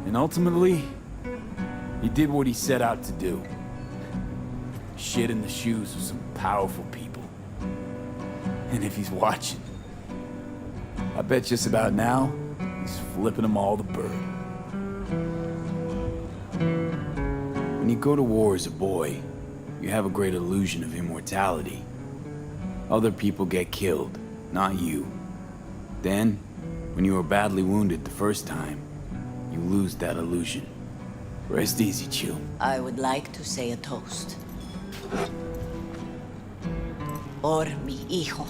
And ultimately, he did what he set out to do. Shit in the shoes of some powerful people. And if he's watching, I bet just about now, he's flipping them all the bird. When you go to war as a boy, you have a great illusion of immortality. Other people get killed, not you. Then, when you were badly wounded the first time, you lose that illusion. Rest easy, Chill. I would like to say a toast. Por mi hijo.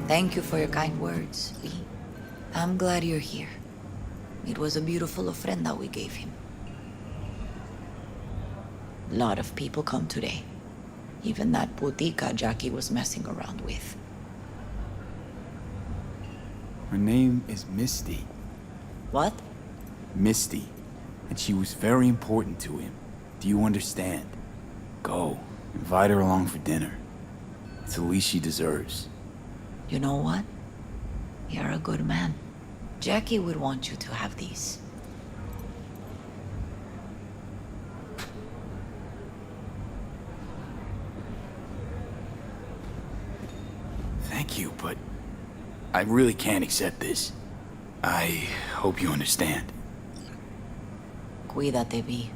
Thank you for your kind words, V. I'm glad you're here. It was a beautiful ofrenda we gave him. A lot of people come today. Even that putica Jackie was messing around with. Her name is Misty. What? Misty. And she was very important to him. Do you understand? Go. Invite her along for dinner. It's the least she deserves. You know what? You're a good man. Jackie would want you to have these. Thank you, but I really can't accept this. I hope you understand. Cuídate, V.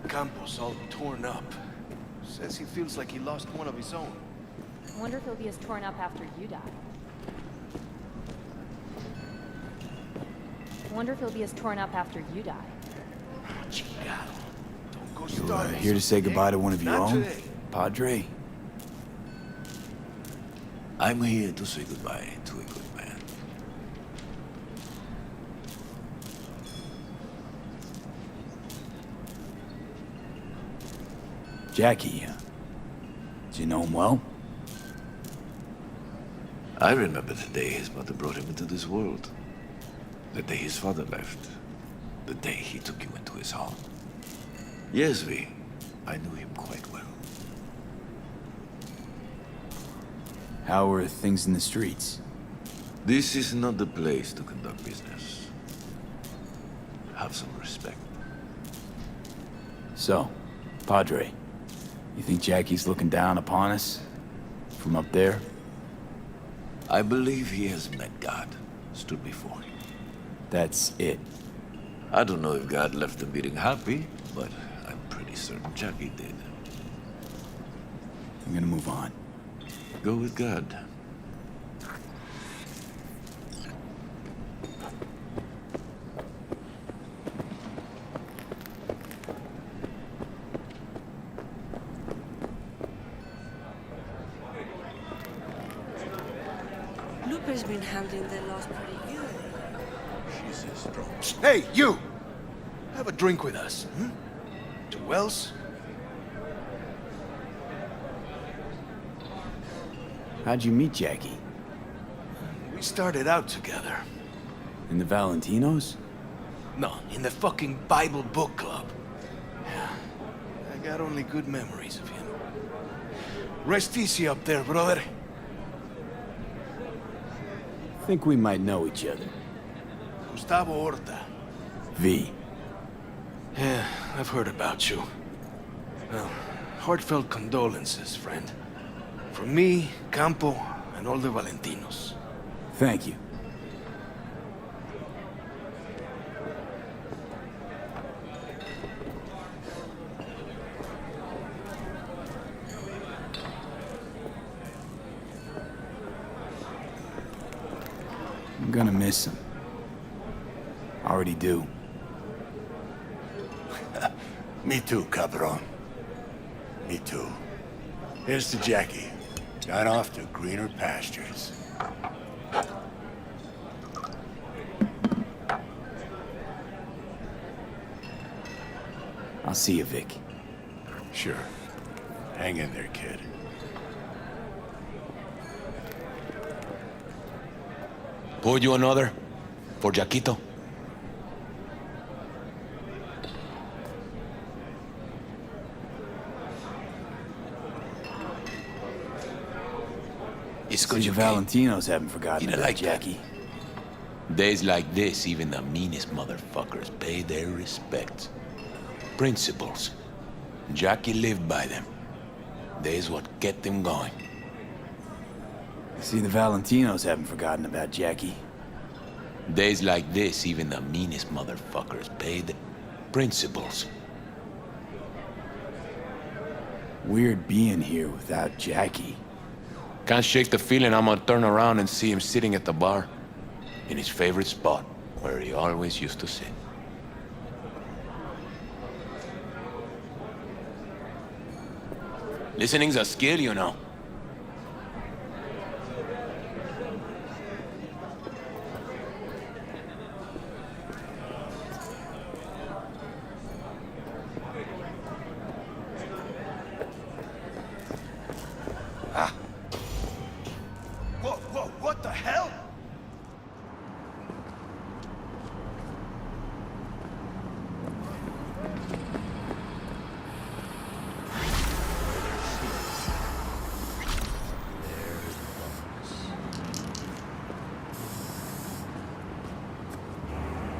Campos all torn up. Says he feels like he lost one of his own. I wonder if he'll be as torn up after you die. I wonder if he'll be as torn up after you die. Don't go You starting here to say goodbye to one of your Not own? today. Padre? I'm here to say goodbye to a good man. Jackie, do you know him well? I remember the day his mother brought him into this world. The day his father left. The day he took you into his home. Yes, V. I knew him quite well. How are things in the streets? This is not the place to conduct business. Have some respect. So, Padre, you think Jackie's looking down upon us? From up there? I believe he has met God, stood before him. That's it. I don't know if God left the meeting happy, but I'm pretty certain Jackie did. I'm gonna move on. Go with God. Lupe's been handling the loss pretty good. She's a strong. Hey, you! Have a drink with us, hmm? 2 Wells? How'd you meet Jackie? We started out together. In the Valentinos? No, in the fucking Bible book club. I got only good memories of him. Rest easy up there, brother. Think we might know each other. Gustavo Horta. V. Yeah, I've heard about you. Well, heartfelt condolences, friend. From me, Campo, and all the Valentinos. Thank you. I'm gonna miss him. Already do. Me too, cabron. Me too. Here's to Jackie. Gone off to greener pastures. I'll see you, Vic. Sure. Hang in there, kid. Pour you another? For Jaquito? It's good your Valentinos haven't forgotten You about like that? Jackie. Days like this, even the meanest motherfuckers pay their respects. Principles. Jackie lived by them. They's what get them going. See, the Valentinos haven't forgotten about Jackie. Days like this, even the meanest motherfuckers pay the principals. Weird being here without Jackie. Can't shake the feeling I'm gonna turn around and see him sitting at the bar. In his favorite spot, where he always used to sit. Listening's a skill, you know. Whoa, what the hell?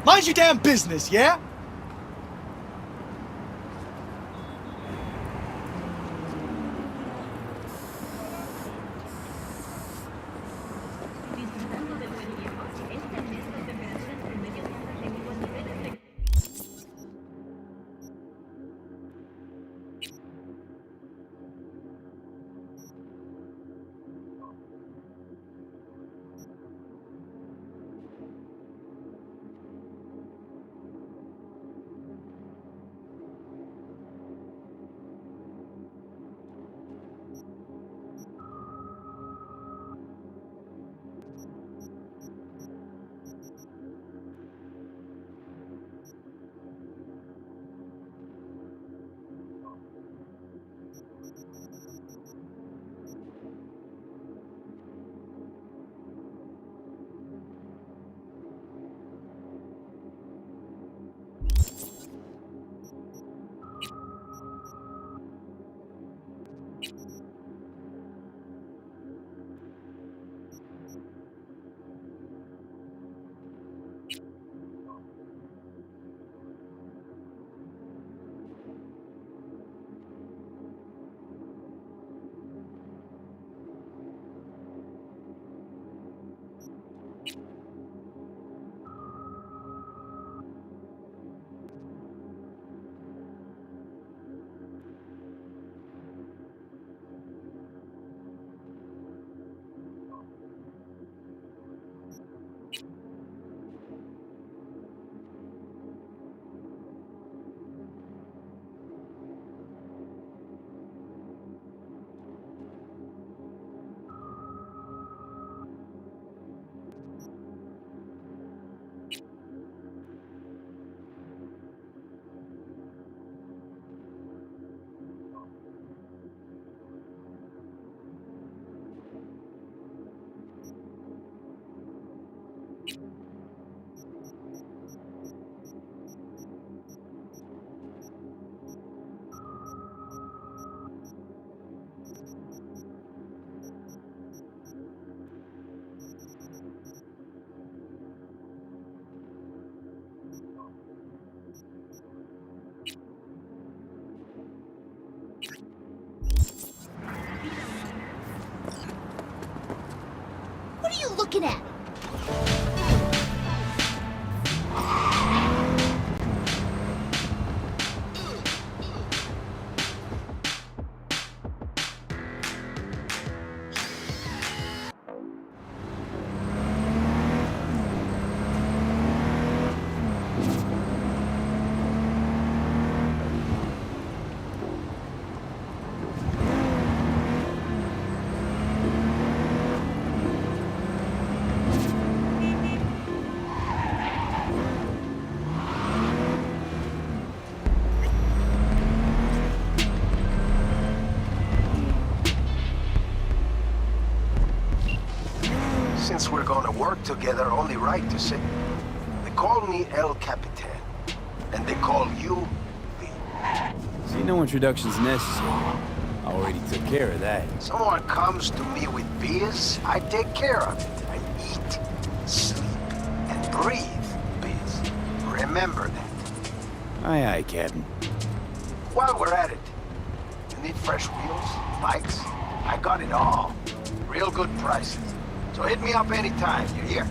Mind your damn business, yeah? What are you looking at? Since we're gonna work together, only right to say. They call me El Capitan, and they call you V. See, no introduction's necessary. I already took care of that. Someone comes to me with biz, I take care of it. I eat, sleep, and breathe biz. Remember that. Aye, Captain. While we're at it, you need fresh wheels? bikes. I got it all. Real good prices. So hit me up anytime, you hear?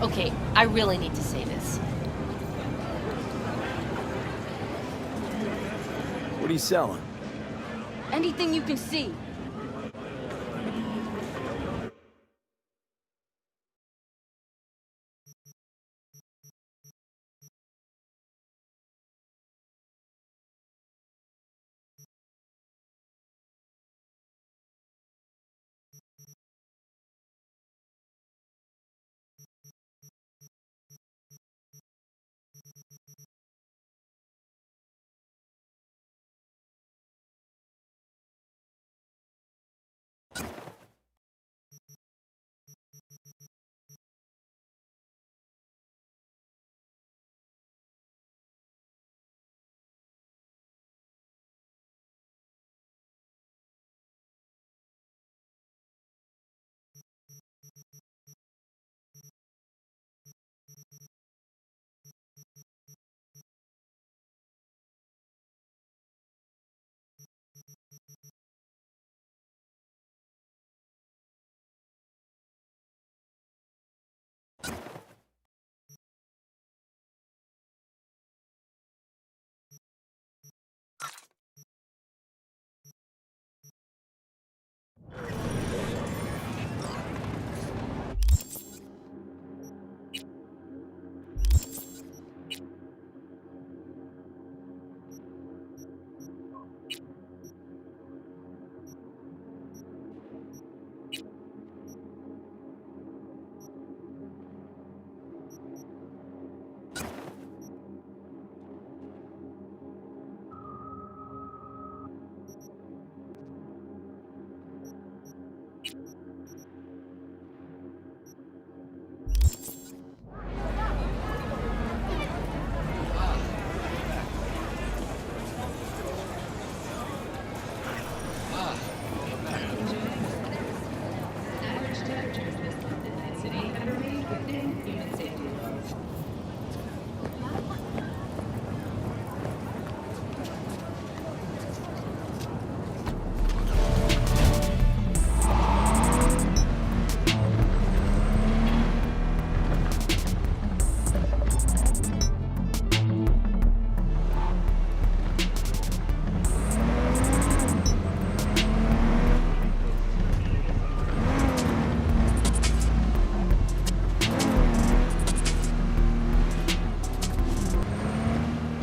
Okay, I really need to say this. What are you selling? Anything you can see.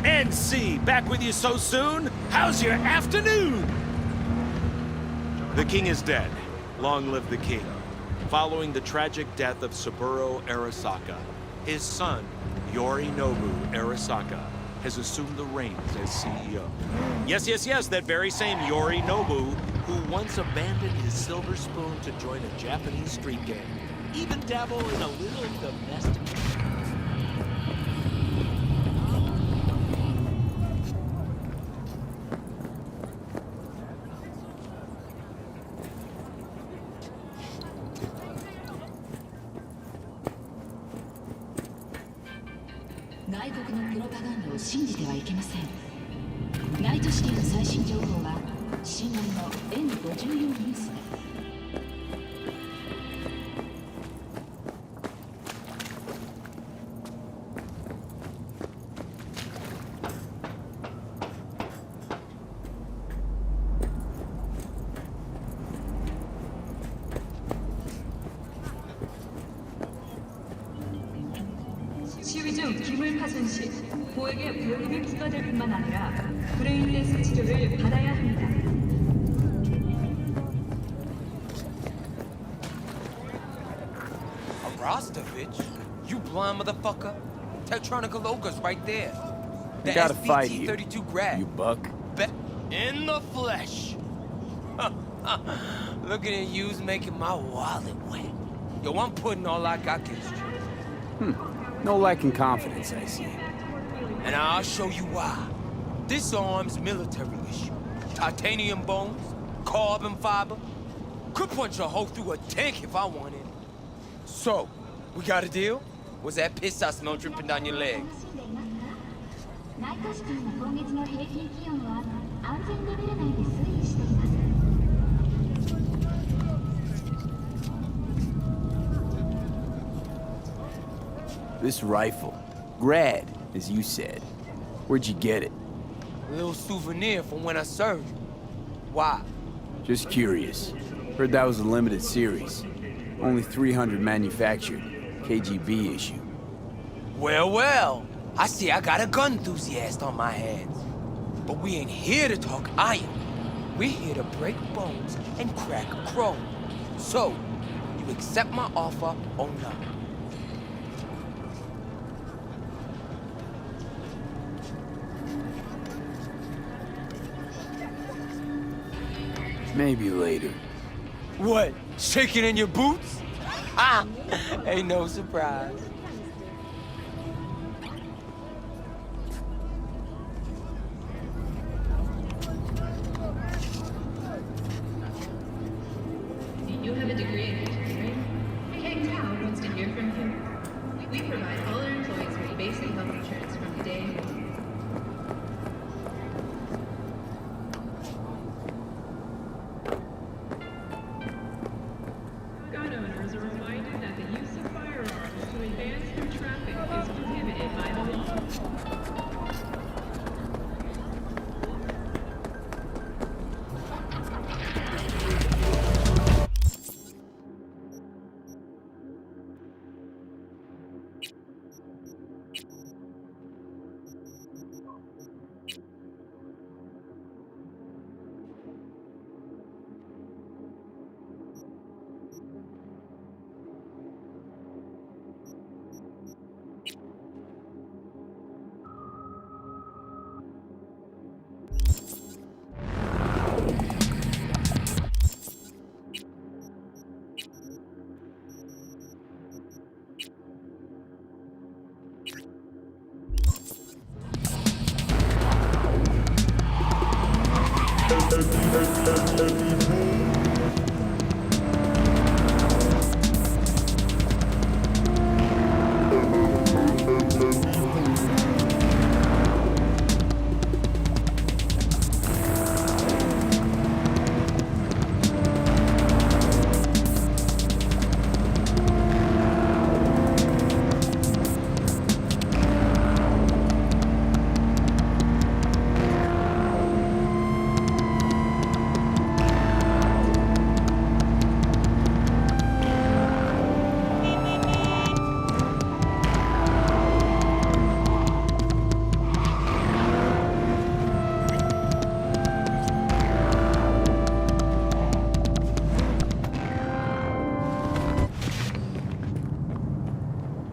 NC, back with you so soon? How's your afternoon? The king is dead. Long live the king. Following the tragic death of Saburo Arasaka, his son, Yorinobu Arasaka, has assumed the reins as CEO. Yes, that very same Yorinobu who once abandoned his silver spoon to join a Japanese street gang. Even dabble in a little domestic... 시위 중 기물 파손 시 고액의 보험이 부과될 뿐만 아니라 브레인댄스 치료를 받아야 합니다. Rostovich? You blind motherfucker? Tetronica Loca's right there. The Gotta fight you, SVT-32 grad. you buck. In the flesh. Looking at you's making my wallet wet. Yo, I'm putting all I got against you. No lack in confidence, I see. And I'll show you why. This arm's military issue. Titanium bones, carbon fiber. Could punch a hole through a tank if I wanted. So, we got a deal? Was that piss I smell dripping down your legs? This rifle, grad, as you said. Where'd you get it? A little souvenir from when I served you. Why? Just curious. Heard that was a limited series. Only 300 manufactured. KGB issue. Well. I see I got a gun enthusiast on my hands. But we ain't here to talk iron. We're here to break bones and crack chrome. So, you accept my offer or not? Maybe later. What? Shaking in your boots? Ha! Ain't no surprise. You have a degree in engineering? Kang Tao wants to hear from you. We provide all our employees with basic health insurance from today. Gun owners are reminded that the use of firearms to advance through traffic is prohibited by the law.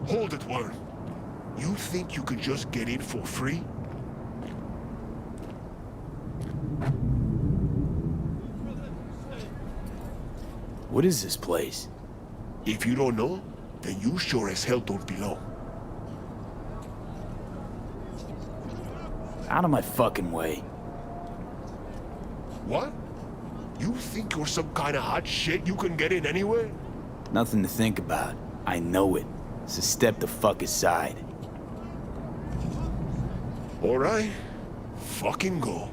Hold it, Warren. You think you could just get in for free? What is this place? If you don't know, then you sure as hell don't belong. Out of my fucking way. What? You think you're some kind of hot shit you can get in anywhere? Nothing to think about. I know it. So step the fuck aside. All right. Fucking go.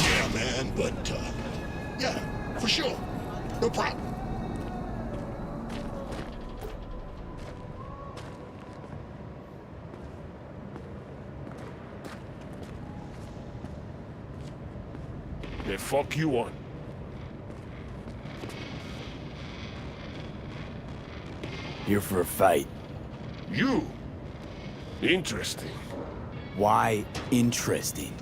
Yeah, man, but, yeah, for sure. No problem. The fuck you on? Here for a fight. You? Interesting. Why interesting?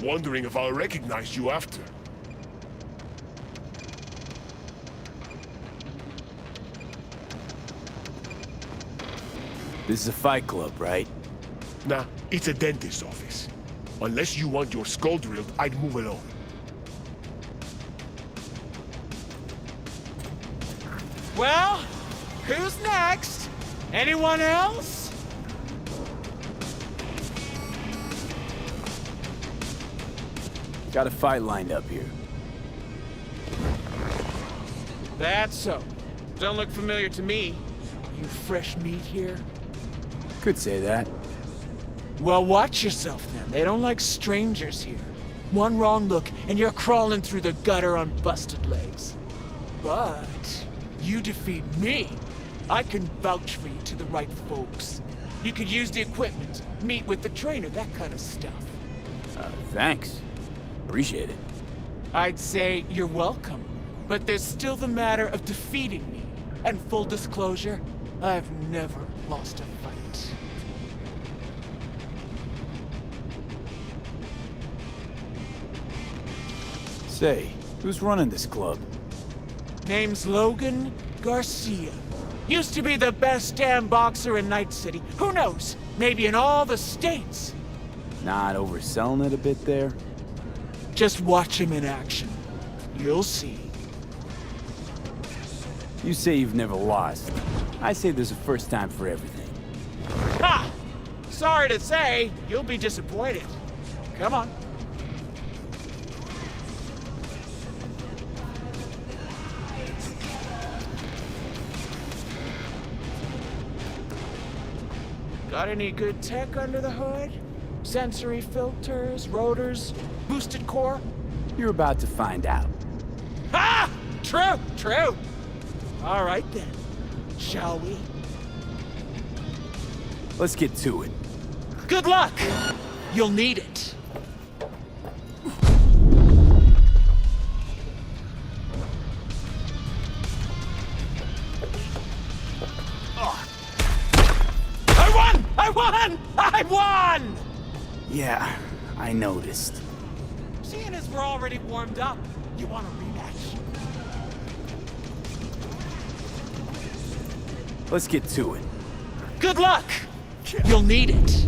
Wondering if I'll recognize you after. This is a fight club, right? Nah, it's a dentist's office. Unless you want your skull drilled, I'd move along. Well, who's next? Anyone else? Got a fight lined up here. That's so. Don't look familiar to me. You fresh meat here? Could say that. Well, watch yourself then. They don't like strangers here. One wrong look, and you're crawling through the gutter on busted legs. But you defeat me, I can vouch for you to the right folks. You could use the equipment, meet with the trainer, that kind of stuff. Thanks. Appreciate it. I'd say you're welcome. But there's still the matter of defeating me. And full disclosure, I've never lost a fight. Say, who's running this club? Name's Logan Garcia. Used to be the best damn boxer in Night City. Who knows? Maybe in all the states. Not overselling it a bit there? Just watch him in action. You'll see. You say you've never lost. I say there's a first time for everything. Ha! Sorry to say, you'll be disappointed. Come on. Got any good tech under the hood? Sensory filters, rotors, boosted core? You're about to find out. Ha! True, true. All right then. Shall we? Let's get to it. Good luck! You'll need it. I won! Yeah, I noticed. Seeing as we're already warmed up, you want a rematch? Let's get to it. Good luck! You'll need it.